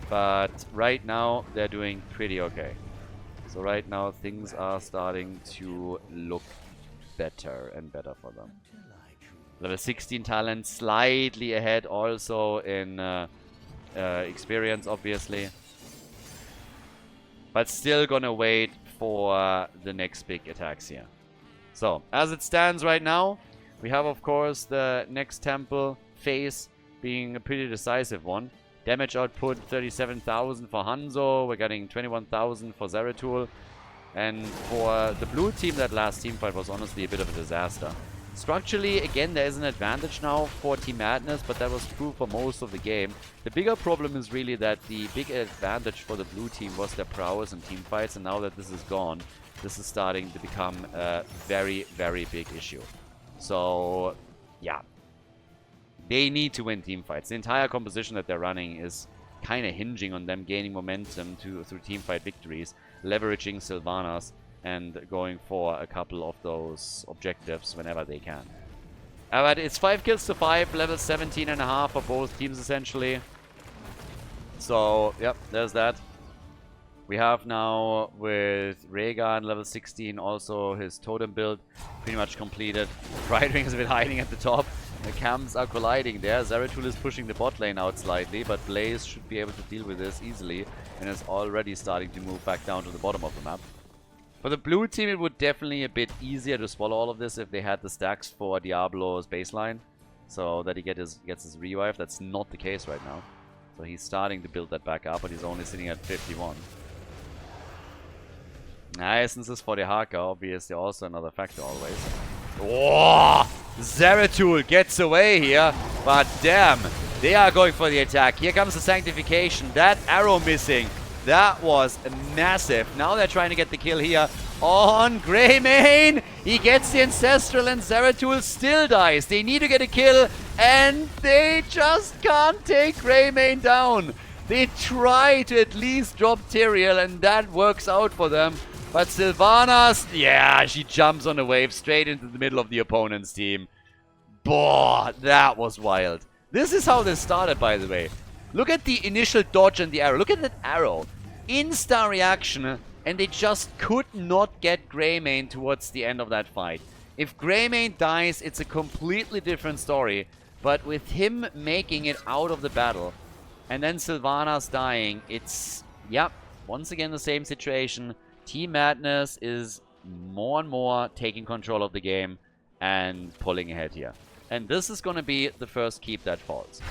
But right now, they're doing pretty okay. So right now, things are starting to look better and better for them. Level 16 talent, slightly ahead also in experience, obviously. But still gonna wait for the next big attacks here. So, as it stands right now, we have, of course, the next temple phase being a pretty decisive one. Damage output 37,000 for Hanzo. We're getting 21,000 for Zeratul. And for the blue team, that last team fight was honestly a bit of a disaster. Structurally, again, there is an advantage now for Team Madness, but that was true for most of the game. The bigger problem is really that the big advantage for the blue team was their prowess in team fights, and now that this is gone, this is starting to become a very, very big issue. So, yeah. They need to win team fights. The entire composition that they're running is kind of hinging on them gaining momentum through team fight victories, leveraging Sylvanas, and going for a couple of those objectives whenever they can. But it's 5 kills to 5, level 17.5 for both teams essentially. So, yep, there's that. We have now with Rhaegar level 16 also his totem build pretty much completed. Brightwing has been hiding at the top. The camps are colliding there. Zeratul is pushing the bot lane out slightly, but Blaze should be able to deal with this easily and is already starting to move back down to the bottom of the map. For the blue team, it would definitely a bit easier to swallow all of this if they had the stacks for Diablo's baseline, so that he gets his revive. That's not the case right now. So he's starting to build that back up, but he's only sitting at 51. Essences for the Haka, obviously also another factor always. Oh! Zeratul gets away here, but damn, they are going for the attack. Here comes the Sanctification. That arrow missing. That was massive. Now they're trying to get the kill here on Greymane. He gets the Ancestral and Zeratul still dies. They need to get a kill and they just can't take Greymane down. They try to at least drop Tyrael and that works out for them. But Sylvanas, yeah, she jumps on a wave straight into the middle of the opponent's team. Boah, that was wild. This is how this started, by the way. Look at the initial dodge and the arrow. Look at that arrow. Insta reaction, and they just could not get Greymane towards the end of that fight. If Greymane dies, it's a completely different story. But with him making it out of the battle, and then Sylvanas dying, it's, yep, once again the same situation. Team Madness is more and more taking control of the game and pulling ahead here. And this is going to be the first keep that falls.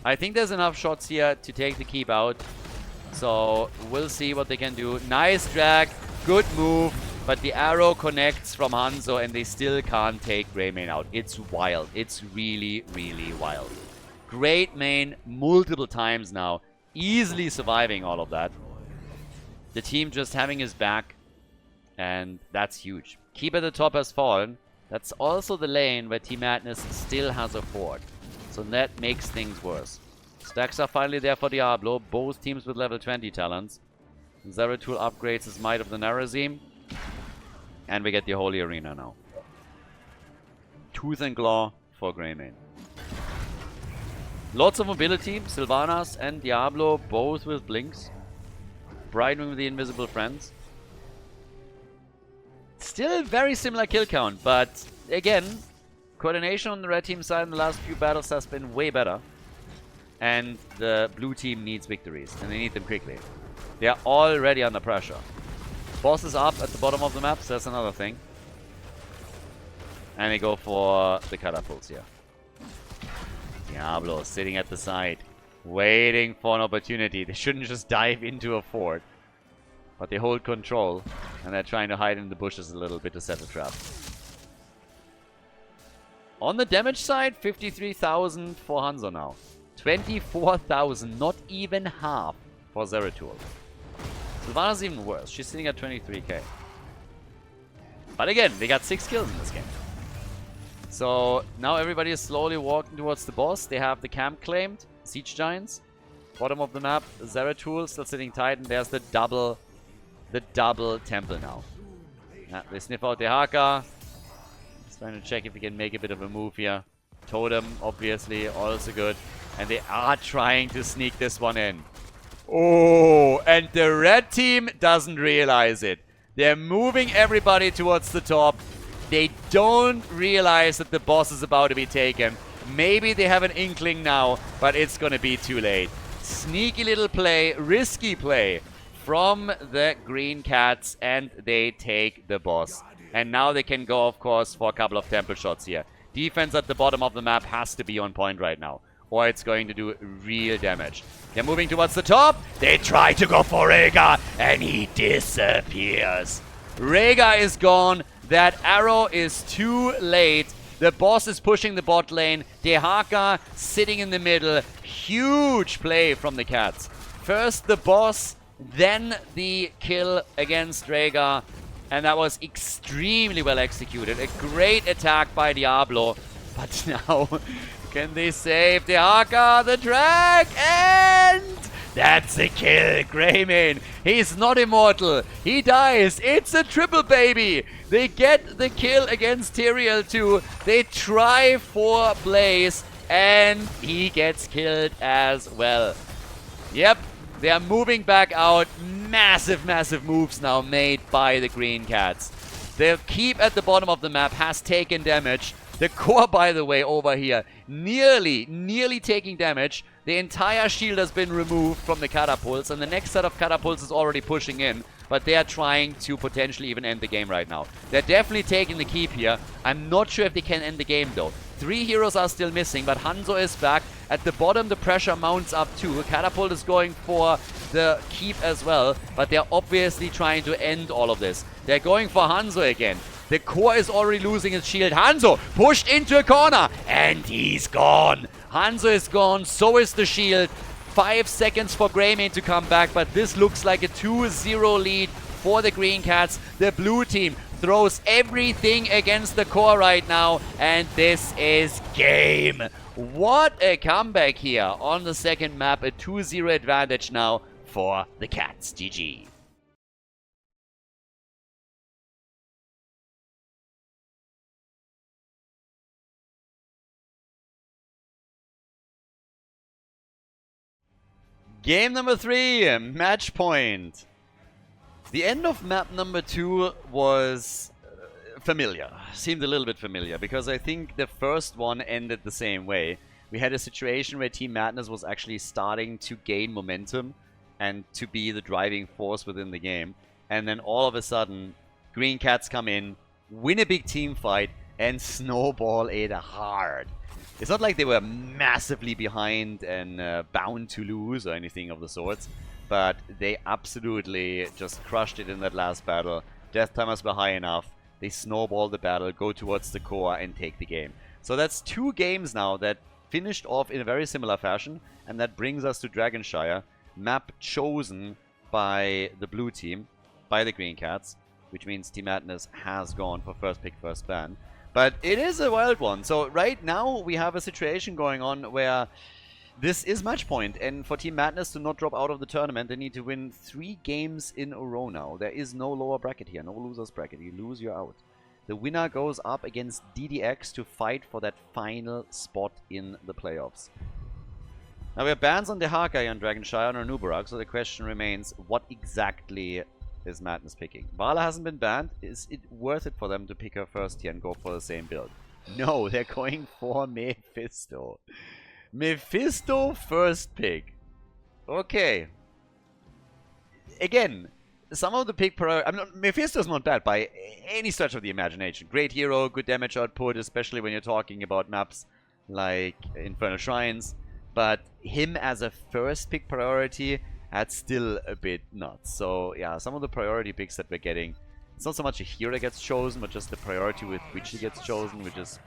I think there's enough shots here to take the keep out. So we'll see what they can do. Nice drag, good move, but the arrow connects from Hanzo and they still can't take Greymane out. It's wild. It's really, really wild. Great main multiple times now, easily surviving all of that. The team just having his back, and that's huge. Keep at the top has fallen. That's also the lane where Team Madness still has a fort. So that makes things worse. Stacks are finally there for Diablo, both teams with level 20 talents. Zeratul upgrades his Might of the Narazim. And we get the Holy Arena now. Tooth and Claw for Greymane. Lots of mobility, Sylvanas and Diablo both with blinks. Brightwing with the Invisible Friends. Still very similar kill count, but again, coordination on the red team side in the last few battles has been way better. And the blue team needs victories, and they need them quickly. They are already under pressure. Boss is up at the bottom of the map, so that's another thing. And they go for the catapults here. Diablo sitting at the side, waiting for an opportunity. They shouldn't just dive into a fort. But they hold control, and they're trying to hide in the bushes a little bit to set a trap. On the damage side, 53,000 for Hanzo now. 24,000, not even half for Zeratul. Sylvana's even worse. She's sitting at 23k. But again, they got 6 kills in this game. So now everybody is slowly walking towards the boss. They have the camp claimed. Siege Giants. Bottom of the map, Zeratul still sitting tight, and there's the double temple now. Yeah, they sniff out the Haka. Just trying to check if we can make a bit of a move here. Totem, obviously, also good. And they are trying to sneak this one in. Oh, and the red team doesn't realize it. They're moving everybody towards the top. They don't realize that the boss is about to be taken. Maybe they have an inkling now, but it's going to be too late. Sneaky little play, risky play from the Green Cats, and they take the boss. And now they can go, of course, for a couple of temple shots here. Defense at the bottom of the map has to be on point right now, or it's going to do real damage. They're moving towards the top. They try to go for Rhaegar, and he disappears. Rhaegar is gone. That arrow is too late. The boss is pushing the bot lane. Dehaka sitting in the middle. Huge play from the Cats. First the boss, then the kill against Rhaegar. And that was extremely well executed. A great attack by Diablo. But now, can they save Dehaka, the drag? And that's a kill. Greymane, he's not immortal. He dies. It's a triple, baby. They get the kill against Tyrael too. They try for Blaze, and he gets killed as well. Yep, they are moving back out. Massive, massive moves now made by the Green Cats. The keep at the bottom of the map has taken damage. The core, by the way, over here, nearly taking damage. The entire shield has been removed from the catapults, and the next set of catapults is already pushing in. But they are trying to potentially even end the game right now. They're definitely taking the keep here. I'm not sure if they can end the game, though. 3 heroes are still missing, but Hanzo is back. At the bottom, the pressure mounts up too. Catapult is going for the keep as well, but they're obviously trying to end all of this. They're going for Hanzo again. The core is already losing its shield. Hanzo pushed into a corner, and he's gone. Hanzo is gone, so is the shield. 5 seconds for Greymane to come back, but this looks like a 2-0 lead for the Green Cats. The blue team throws everything against the core right now, and this is game. What a comeback here on the second map. A 2-0 advantage now for the Cats. GG. Game number 3, match point. The end of map number 2 was familiar. Seemed a little bit familiar, because I think the first one ended the same way. We had a situation where Team Madness was actually starting to gain momentum and to be the driving force within the game. And then all of a sudden, Green Cats come in, win a big team fight, and snowball it hard. It's not like they were massively behind and bound to lose or anything of the sorts, but they absolutely just crushed it in that last battle. Death timers were high enough. They snowball the battle, go towards the core, and take the game. So that's 2 games now that finished off in a very similar fashion, and that brings us to Dragonshire, map chosen by the blue team, by the Green Cats, which means Team Madness has gone for first pick, first ban. But it is a wild one. So right now we have a situation going on where this is match point, and for Team Madness to not drop out of the tournament, they need to win 3 games in a row now. There is no lower bracket here, no losers bracket. You lose, you're out. The winner goes up against DDX to fight for that final spot in the playoffs. Now we have bans on Dehaka on Dragonshire and on Nubarak, so the question remains, what exactly is Madness picking? Vala hasn't been banned. Is it worth it for them to pick her first here and go for the same build? No, they're going for Mephisto. Mephisto first pick. Okay. Again, some of the pick Mephisto's not bad by any stretch of the imagination. Great hero, good damage output, especially when you're talking about maps like Infernal Shrines. But him as a first pick priority, that's still a bit nuts. So yeah, some of the priority picks that we're getting, it's not so much a hero that gets chosen, but just the priority with which he gets chosen, which is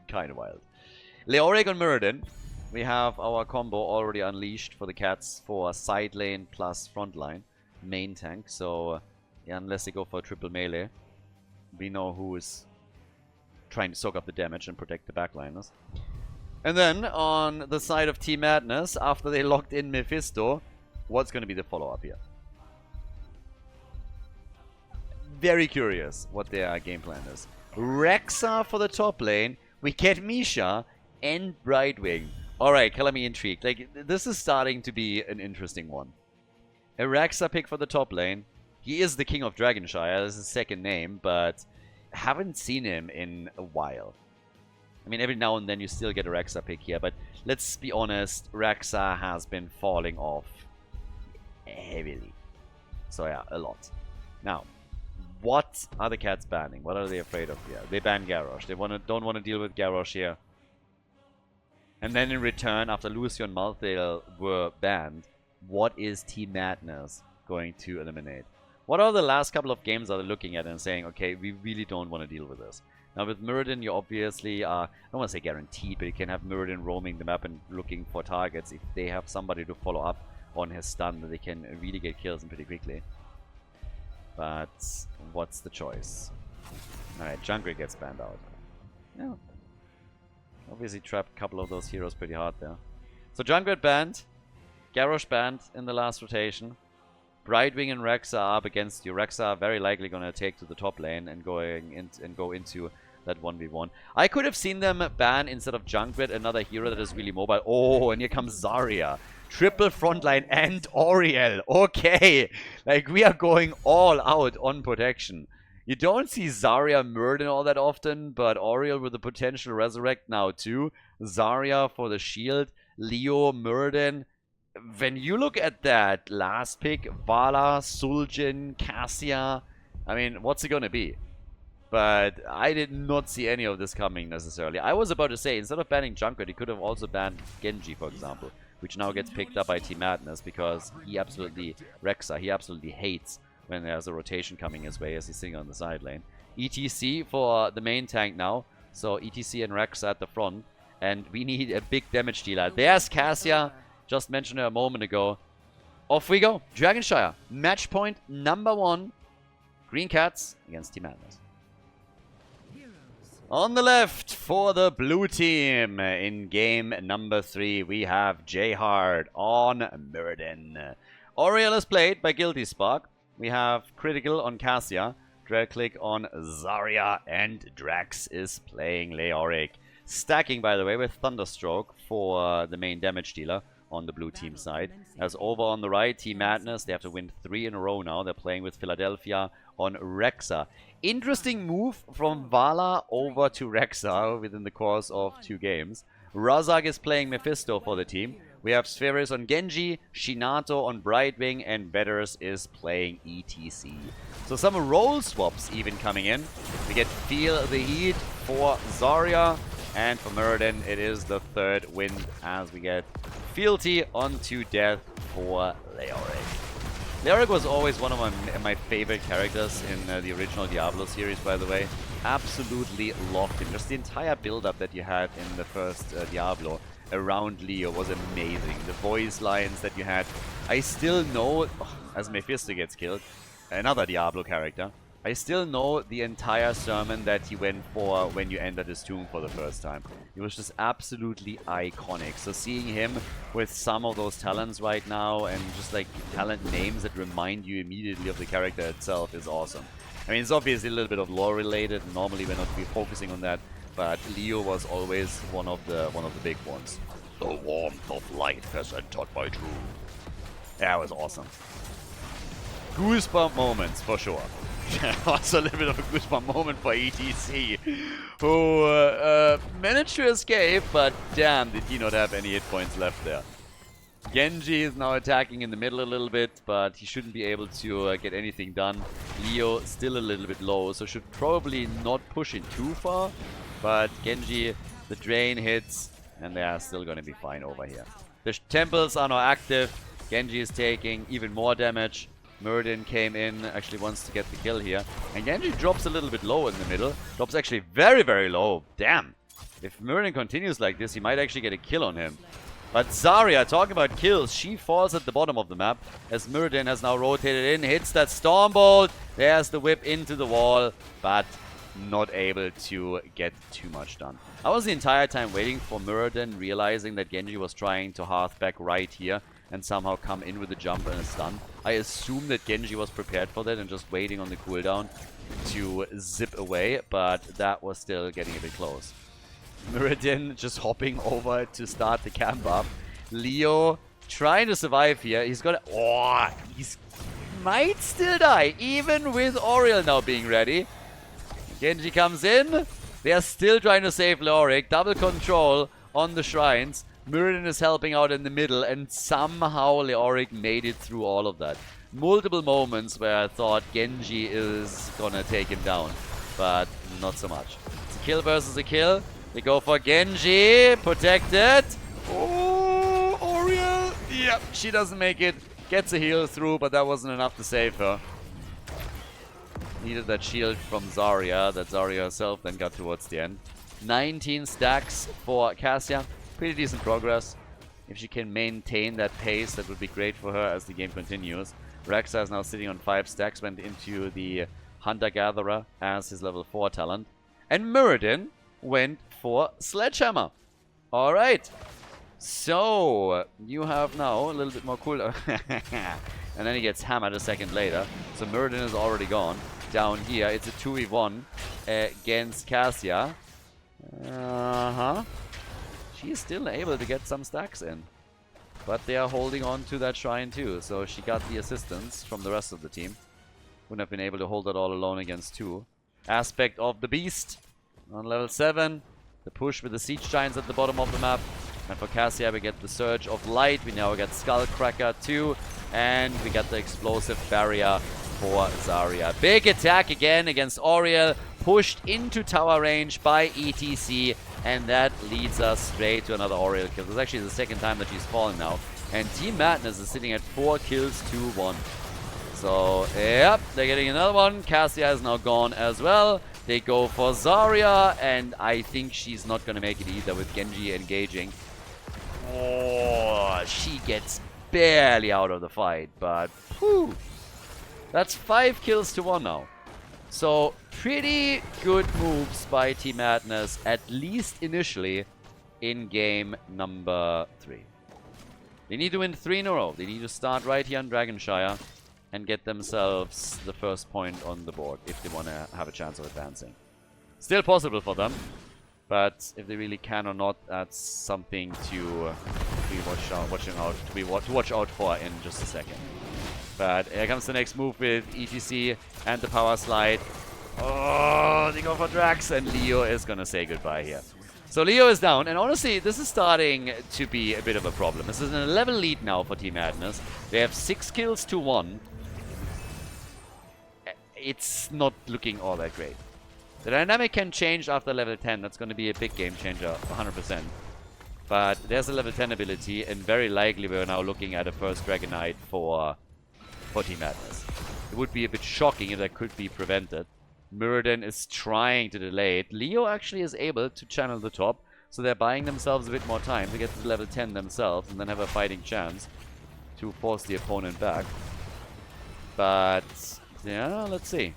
kind of wild. Leoric on Muradin. we have our combo already unleashed for the cats for side lane plus front line. Main tank, so yeah, unless they go for a triple melee, we know who is trying to soak up the damage and protect the backliners. And then, on the side of Team Madness, after they locked in Mephisto, what's going to be the follow-up here? Very curious what their game plan is. Rexa for the top lane, we get Misha and Brightwing. Alright, color me intrigued. Like, this is starting to be an interesting one. A Rexa pick for the top lane. He is the king of Dragonshire, that's his second name, but haven't seen him in a while. I mean, every now and then you still get a Rexa pick here, but let's be honest, Rexa has been falling off heavily. So yeah, a lot. Now, what are the cats banning? What are they afraid of here? They ban Garrosh. They don't want to deal with Garrosh here. And then in return, after Lucio and Malthael were banned, what is Team Madness going to eliminate? What are the last couple of games are they looking at and saying, okay, we really don't want to deal with this? Now with Muradin, you obviously are, I don't want to say guaranteed, but you can have Muradin roaming the map and looking for targets. If they have somebody to follow up on his stun, they can really get kills pretty quickly. But what's the choice? Alright, Junkrat gets banned out. Yeah. Obviously trapped a couple of those heroes pretty hard there. So Junkrat banned. Garrosh banned in the last rotation. Brightwing and Rexa are up against you. Rexa are very likely going to take to the top lane and go into that 1v1. I could have seen them ban, instead of Junkrat, another hero that is really mobile. Oh, and here comes Zarya. Triple frontline and Auriel. Okay. Like, we are going all out on protection. You don't see Zarya Muradin all that often, but Auriel with the potential resurrect now too. Zarya for the shield. Leo, Muradin. When you look at that last pick, Vala, Suljin, Cassia, I mean, what's it gonna be? But I did not see any of this coming necessarily. I was about to say, instead of banning Junkrat, he could have also banned Genji, for example, which now gets picked up by Team Madness because he absolutely, Rexa, he absolutely hates when there's a rotation coming his way as he's sitting on the side lane. ETC for the main tank now, so ETC and Rexa at the front, and we need a big damage dealer. There's Cassia. Just mentioned her a moment ago. Off we go. Dragonshire. Match point number 1. Green Cats against Team Madness. On the left for the blue team in game number 3, we have Jayhard on Muradin. Auriel is played by Guilty Spark. We have Critical on Cassia. Dread Click on Zarya. And Drax is playing Leoric. Stacking, by the way, with Thunderstroke for the main damage dealer on the blue team side. As over on the right, Team Madness, they have to win 3 in a row now. They're playing with Philadelphia on Rexa. Interesting move from Vala over to Rexa within the course of 2 games. Razak is playing Mephisto for the team. We have Spheris on Genji, Shinato on Brightwing, and Vetters is playing ETC. So some role swaps even coming in. We get Feel the Heat for Zarya, and for Muradin it is the 3rd wind as we get Fealty onto Death for Leoric. Leoric was always one of my favorite characters in the original Diablo series, by the way. Absolutely loved him. Just the entire build-up that you had in the first Diablo around Leo was amazing. The voice lines that you had. I still know, as Mephisto gets killed, another Diablo character, I still know the entire sermon that he went for when you entered his tomb for the first time. It was just absolutely iconic. So seeing him with some of those talents right now and just like talent names that remind you immediately of the character itself is awesome. I mean, it's obviously a little bit of lore related. Normally we're not focusing on that, but Leo was always one of the big ones. The warmth of light has entered my tomb. Yeah, it was awesome. Goosebump moments for sure. Also a little bit of a goosebump moment for ETC, who managed to escape, but damn, did he not have any hit points left there. Genji is now attacking in the middle a little bit, but he shouldn't be able to get anything done. Leo still a little bit low, so should probably not push it too far, but Genji, the drain hits, and they are still going to be fine over here. The temples are now active. Genji is taking even more damage. Muradin came in, actually wants to get the kill here. And Genji drops a little bit low in the middle. Drops actually very, very low. Damn. If Muradin continues like this, he might actually get a kill on him. But Zarya, talking about kills, she falls at the bottom of the map as Muradin has now rotated in, hits that Stormbolt. There's the whip into the wall, but not able to get too much done. I was the entire time waiting for Muradin, realizing that Genji was trying to hearth back right here and somehow come in with a jump and a stun. I assumed that Genji was prepared for that and just waiting on the cooldown to zip away, but that was still getting a bit close. Muradin just hopping over to start the camp up. Leo trying to survive here. He's got to... Oh, he's might still die, even with Oriel now being ready. Genji comes in. They are still trying to save Leoric. Double control on the shrines. Muradin is helping out in the middle, and somehow Leoric made it through all of that. Multiple moments where I thought Genji is gonna take him down, but not so much. It's a kill versus a kill. They go for Genji. Protected. Oh, Oriel. Yep, she doesn't make it. Gets a heal through, but that wasn't enough to save her. Needed that shield from Zarya, that Zarya herself then got towards the end. 19 stacks for Cassia. Pretty decent progress. If she can maintain that pace, that would be great for her as the game continues. Rexa is now sitting on 5 stacks, went into the Hunter-Gatherer as his level 4 talent. And Muradin went for Sledgehammer. Alright. So, you have now a little bit more cooldown. And then he gets hammered a second later. So Muradin is already gone. Down here, it's a 2v1 against Cassia. She's still able to get some stacks in. But they are holding on to that shrine too. So she got the assistance from the rest of the team. Wouldn't have been able to hold that all alone against 2. Aspect of the Beast on level 7. The push with the Siege Giants at the bottom of the map. And for Cassia, we get the Surge of Light. We now get Skullcracker too. And we got the Explosive Barrier for Zarya. Big attack again against Oriel. Pushed into tower range by ETC. And that leads us straight to another Oriel kill. This is actually the second time that she's fallen now. And Team Madness is sitting at 4 kills to 1. So, yep, they're getting another one. Cassia is now gone as well. They go for Zarya, and I think she's not going to make it either with Genji engaging. Oh, she gets barely out of the fight, but whew, that's 5 kills to 1 now. So, pretty good moves by Team Madness, at least initially, in game number 3. They need to win 3 in a row. They need to start right here on Dragonshire and get themselves the first point on the board if they want to have a chance of advancing. Still possible for them, but if they really can or not, that's something to be watch out for in just a second. But here comes the next move with ETC and the power slide. Oh, they go for Drax, and Leo is gonna say goodbye here. So Leo is down, and honestly, this is starting to be a bit of a problem. This is an 11 lead now for Team Madness. They have 6 kills to 1. It's not looking all that great. The dynamic can change after level 10. That's going to be a big game changer, 100%. But there's a level 10 ability, and very likely we're now looking at a first Dragon Knight for Team Madness. It would be a bit shocking if that could be prevented. Muradin is trying to delay it. Leo actually is able to channel the top, so they're buying themselves a bit more time to get to level 10 themselves and then have a fighting chance to force the opponent back. But yeah, let's see.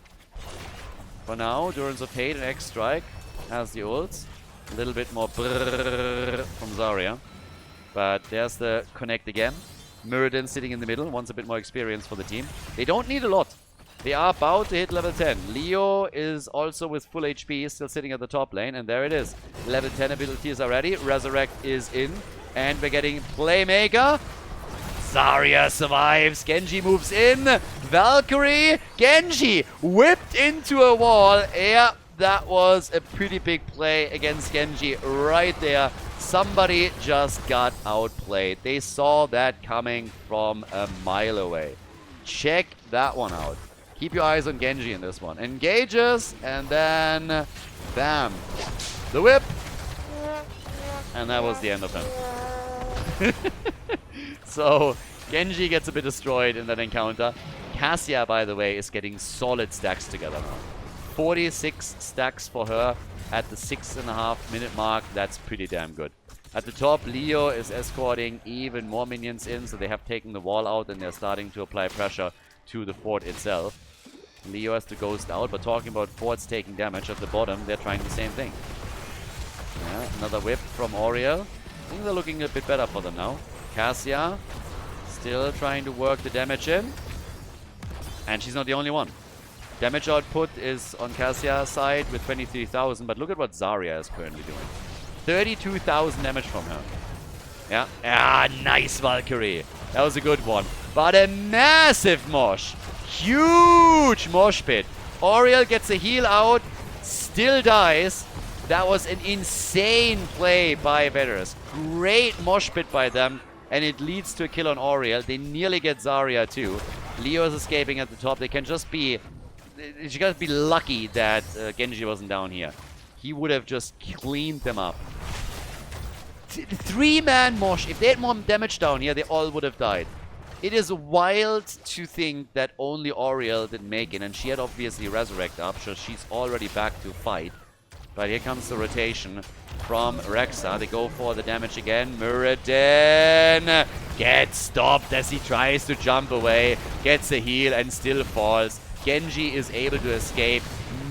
For now, Durance of Hate and X-Strike has the ults. A little bit more brrrr from Zarya. But there's the connect again. Muradin sitting in the middle, wants a bit more experience for the team. They don't need a lot. They are about to hit level 10. Leo is also with full HP, still sitting at the top lane, and there it is. Level 10 abilities are ready. Resurrect is in, and we're getting Playmaker. Zarya survives. Genji moves in. Valkyrie. Genji whipped into a wall. Yeah, that was a pretty big play against Genji right there. Somebody just got outplayed. They saw that coming from a mile away. Check that one out. Keep your eyes on Genji in this one. Engages, and then bam. The whip. And that was the end of him. So, Genji gets a bit destroyed in that encounter. Cassia, by the way, is getting solid stacks together now. 46 stacks for her at the 6.5-minute mark. That's pretty damn good. At the top, Leo is escorting even more minions in, so they have taken the wall out and they're starting to apply pressure to the fort itself. Leo has to ghost out, but talking about forts taking damage at the bottom, they're trying the same thing. Yeah, another whip from Oriel. Things are looking a bit better for them now. Cassia still trying to work the damage in. And she's not the only one. Damage output is on Cassia's side with 23,000, but look at what Zarya is currently doing. 32,000 damage from her. Yeah. Ah, nice Valkyrie. That was a good one. But a massive mosh. Huge mosh pit. Oriel gets a heal out. Still dies. That was an insane play by Veterans. Great mosh pit by them. And it leads to a kill on Oriel. They nearly get Zarya too. Leo is escaping at the top. They can just be... You gotta be lucky that Genji wasn't down here. He would have just cleaned them up. 3-man mosh. If they had more damage down here, they all would have died. It is wild to think that only Oriel didn't make it. And she had obviously Resurrect up, so she's already back to fight. But here comes the rotation from Rexa. They go for the damage again. Muradin gets stopped as he tries to jump away. Gets a heal and still falls. Genji is able to escape.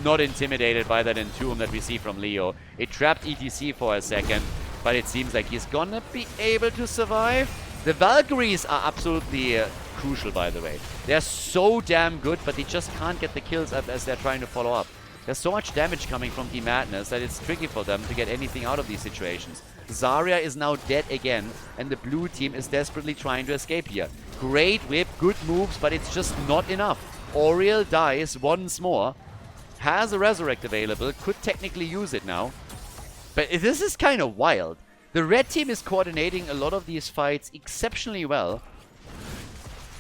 Not intimidated by that entomb that we see from Leo. It trapped ETC for a second, but it seems like he's gonna be able to survive. The Valkyries are absolutely crucial, by the way. They're so damn good, but they just can't get the kills as they're trying to follow up. There's so much damage coming from the Madness that it's tricky for them to get anything out of these situations. Zarya is now dead again, and the blue team is desperately trying to escape here. Great whip, good moves, but it's just not enough. Oriel dies once more. Has a Resurrect available. Could technically use it now. But this is kind of wild. The red team is coordinating a lot of these fights exceptionally well.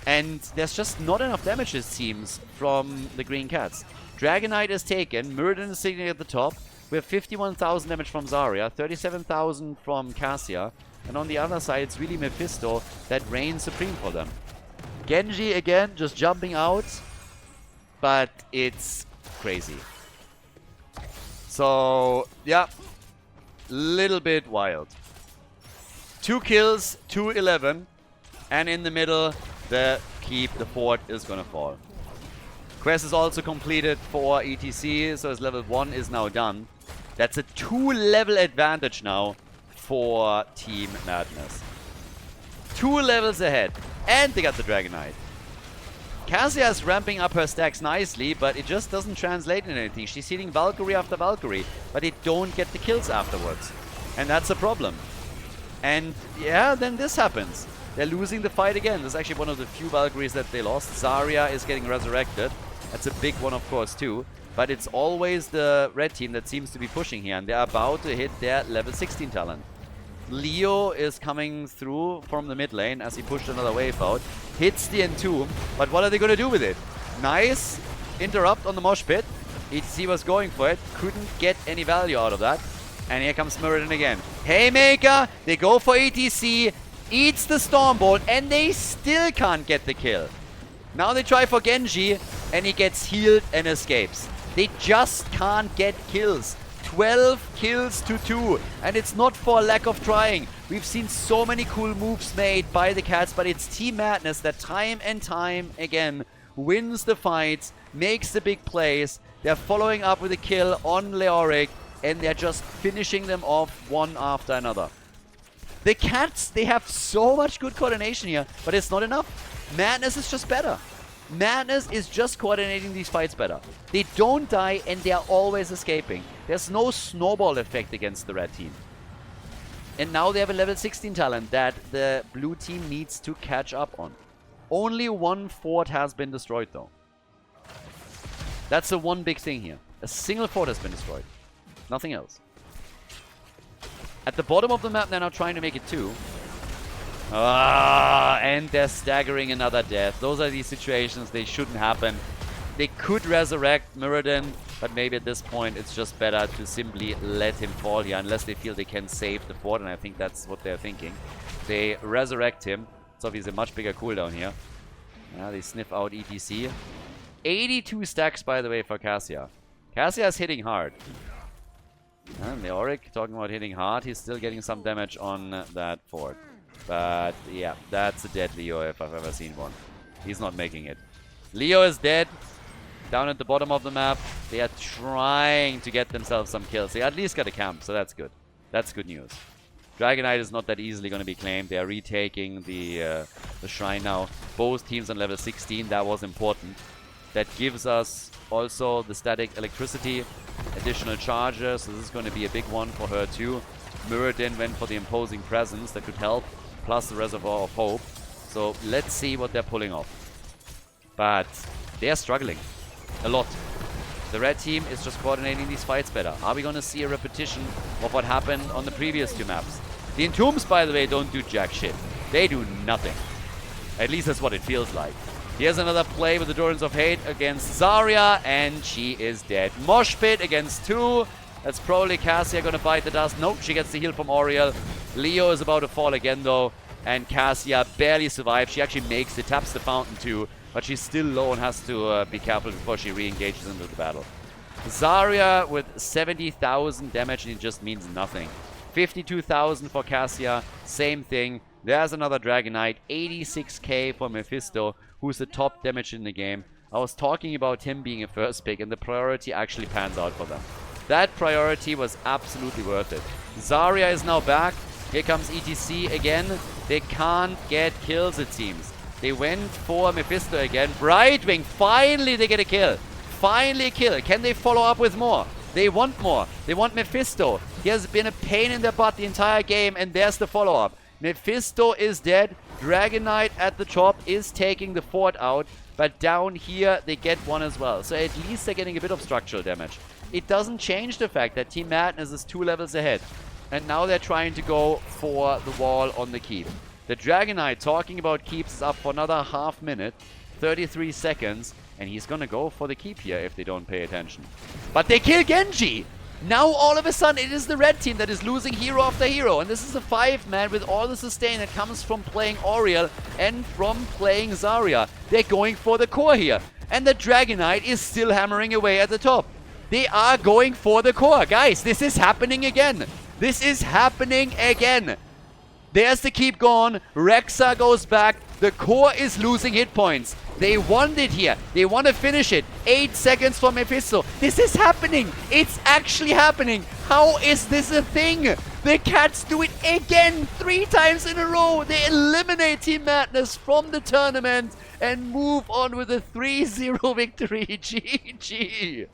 And there's just not enough damage, it seems, from the Green Cats. Dragon Knight is taken. Muradin is sitting at the top. We have 51,000 damage from Zarya. 37,000 from Cassia. And on the other side, it's really Mephisto that reigns supreme for them. Genji, again, just jumping out. But it's crazy. So, yeah. Little bit wild. 2 kills, 2-11. And in the middle, the fort is gonna fall. Quest is also completed for ETC, so his level 1 is now done. That's a 2-level advantage now for Team Madness. 2 levels ahead. And they got the Dragon Knight. Cassia is ramping up her stacks nicely, but it just doesn't translate into anything. She's hitting Valkyrie after Valkyrie, but they don't get the kills afterwards. And that's a problem. And yeah, then this happens. They're losing the fight again. This is actually one of the few Valkyries that they lost. Zarya is getting resurrected. That's a big one, of course, too. But it's always the red team that seems to be pushing here, and they're about to hit their level 16 talent. Leo is coming through from the mid lane as he pushed another wave out. Hits the entomb, but what are they going to do with it? Nice interrupt on the mosh pit. ETC was going for it. Couldn't get any value out of that. And here comes Muradin again. Haymaker! They go for ETC. Eats the Stormbolt, and they still can't get the kill. Now they try for Genji, and he gets healed and escapes. They just can't get kills. 12 kills to 2, and it's not for lack of trying. We've seen so many cool moves made by the Cats, but it's Team Madness that time and time again wins the fights, makes the big plays. They're following up with a kill on Leoric, and they're just finishing them off one after another. The Cats, they have so much good coordination here, but it's not enough. Madness is just better. Madness is just coordinating these fights better. They don't die, and they are always escaping. There's no snowball effect against the red team. And now they have a level 16 talent that the blue team needs to catch up on. Only one fort has been destroyed, though. That's the one big thing here. A single fort has been destroyed. Nothing else. At the bottom of the map, they're now trying to make it 2. And they're staggering another death. Those are these situations. They shouldn't happen. They could resurrect Muradin, but maybe at this point it's just better to simply let him fall here, unless they feel they can save the fort, and I think that's what they're thinking. They resurrect him. It's obviously a much bigger cooldown here. They sniff out ETC. 82 stacks, by the way, for Cassia. Cassia is hitting hard. And the Auric, talking about hitting hard, he's still getting some damage on that fort. But yeah, that's a dead Leo if I've ever seen one. He's not making it. Leo is dead. Down at the bottom of the map. They are trying to get themselves some kills. They at least got a camp, so that's good. That's good news. Dragonite is not that easily going to be claimed. They are retaking the shrine now. Both teams on level 16. That was important. That gives us also the static electricity, additional charges. So this is going to be a big one for her too. Muradin went for the imposing presence that could help, plus the reservoir of hope. So let's see what they're pulling off. But they are struggling a lot. The red team is just coordinating these fights better. Are we going to see a repetition of what happened on the previous two maps? The Entombs, by the way, don't do jack shit. They do nothing. At least that's what it feels like. Here's another play with the Dorans of Hate against Zarya, and she is dead. Mosh Pit against 2. That's probably Cassia going to bite the dust. Nope, she gets the heal from Auriel. Leo is about to fall again, though. And Cassia barely survives. She actually makes it, taps the fountain too. But she's still low and has to be careful before she re-engages into the battle. Zarya with 70,000 damage, and it just means nothing. 52,000 for Cassia, same thing. There's another Dragonite, 86k for Mephisto, who's the top damage in the game. I was talking about him being a first pick, and the priority actually pans out for them. That priority was absolutely worth it. Zarya is now back. Here comes ETC again. They can't get kills, it seems. They went for Mephisto again. Brightwing, finally they get a kill. Finally a kill. Can they follow up with more? They want more. They want Mephisto. He has been a pain in their butt the entire game, and there's the follow-up. Mephisto is dead. Dragonite at the top is taking the fort out, but down here they get one as well. So at least they're getting a bit of structural damage. It doesn't change the fact that Team Madness is 2 levels ahead. And now they're trying to go for the wall on the keep. The Dragonite, talking about keeps, is up for another half minute, 33 seconds, and he's gonna go for the keep here if they don't pay attention. But they kill Genji! Now all of a sudden it is the red team that is losing hero after hero, and this is a 5-man with all the sustain that comes from playing Auriel and from playing Zarya. They're going for the core here, and the Dragonite is still hammering away at the top. They are going for the core. Guys, this is happening again. This is happening again. There's the keep gone. Rexa goes back. The core is losing hit points. They want it here. They want to finish it. 8 seconds for Mephisto. This is happening. It's actually happening. How is this a thing? The Cats do it again 3 times in a row. They eliminate Team Madness from the tournament and move on with a 3-0 victory. GG.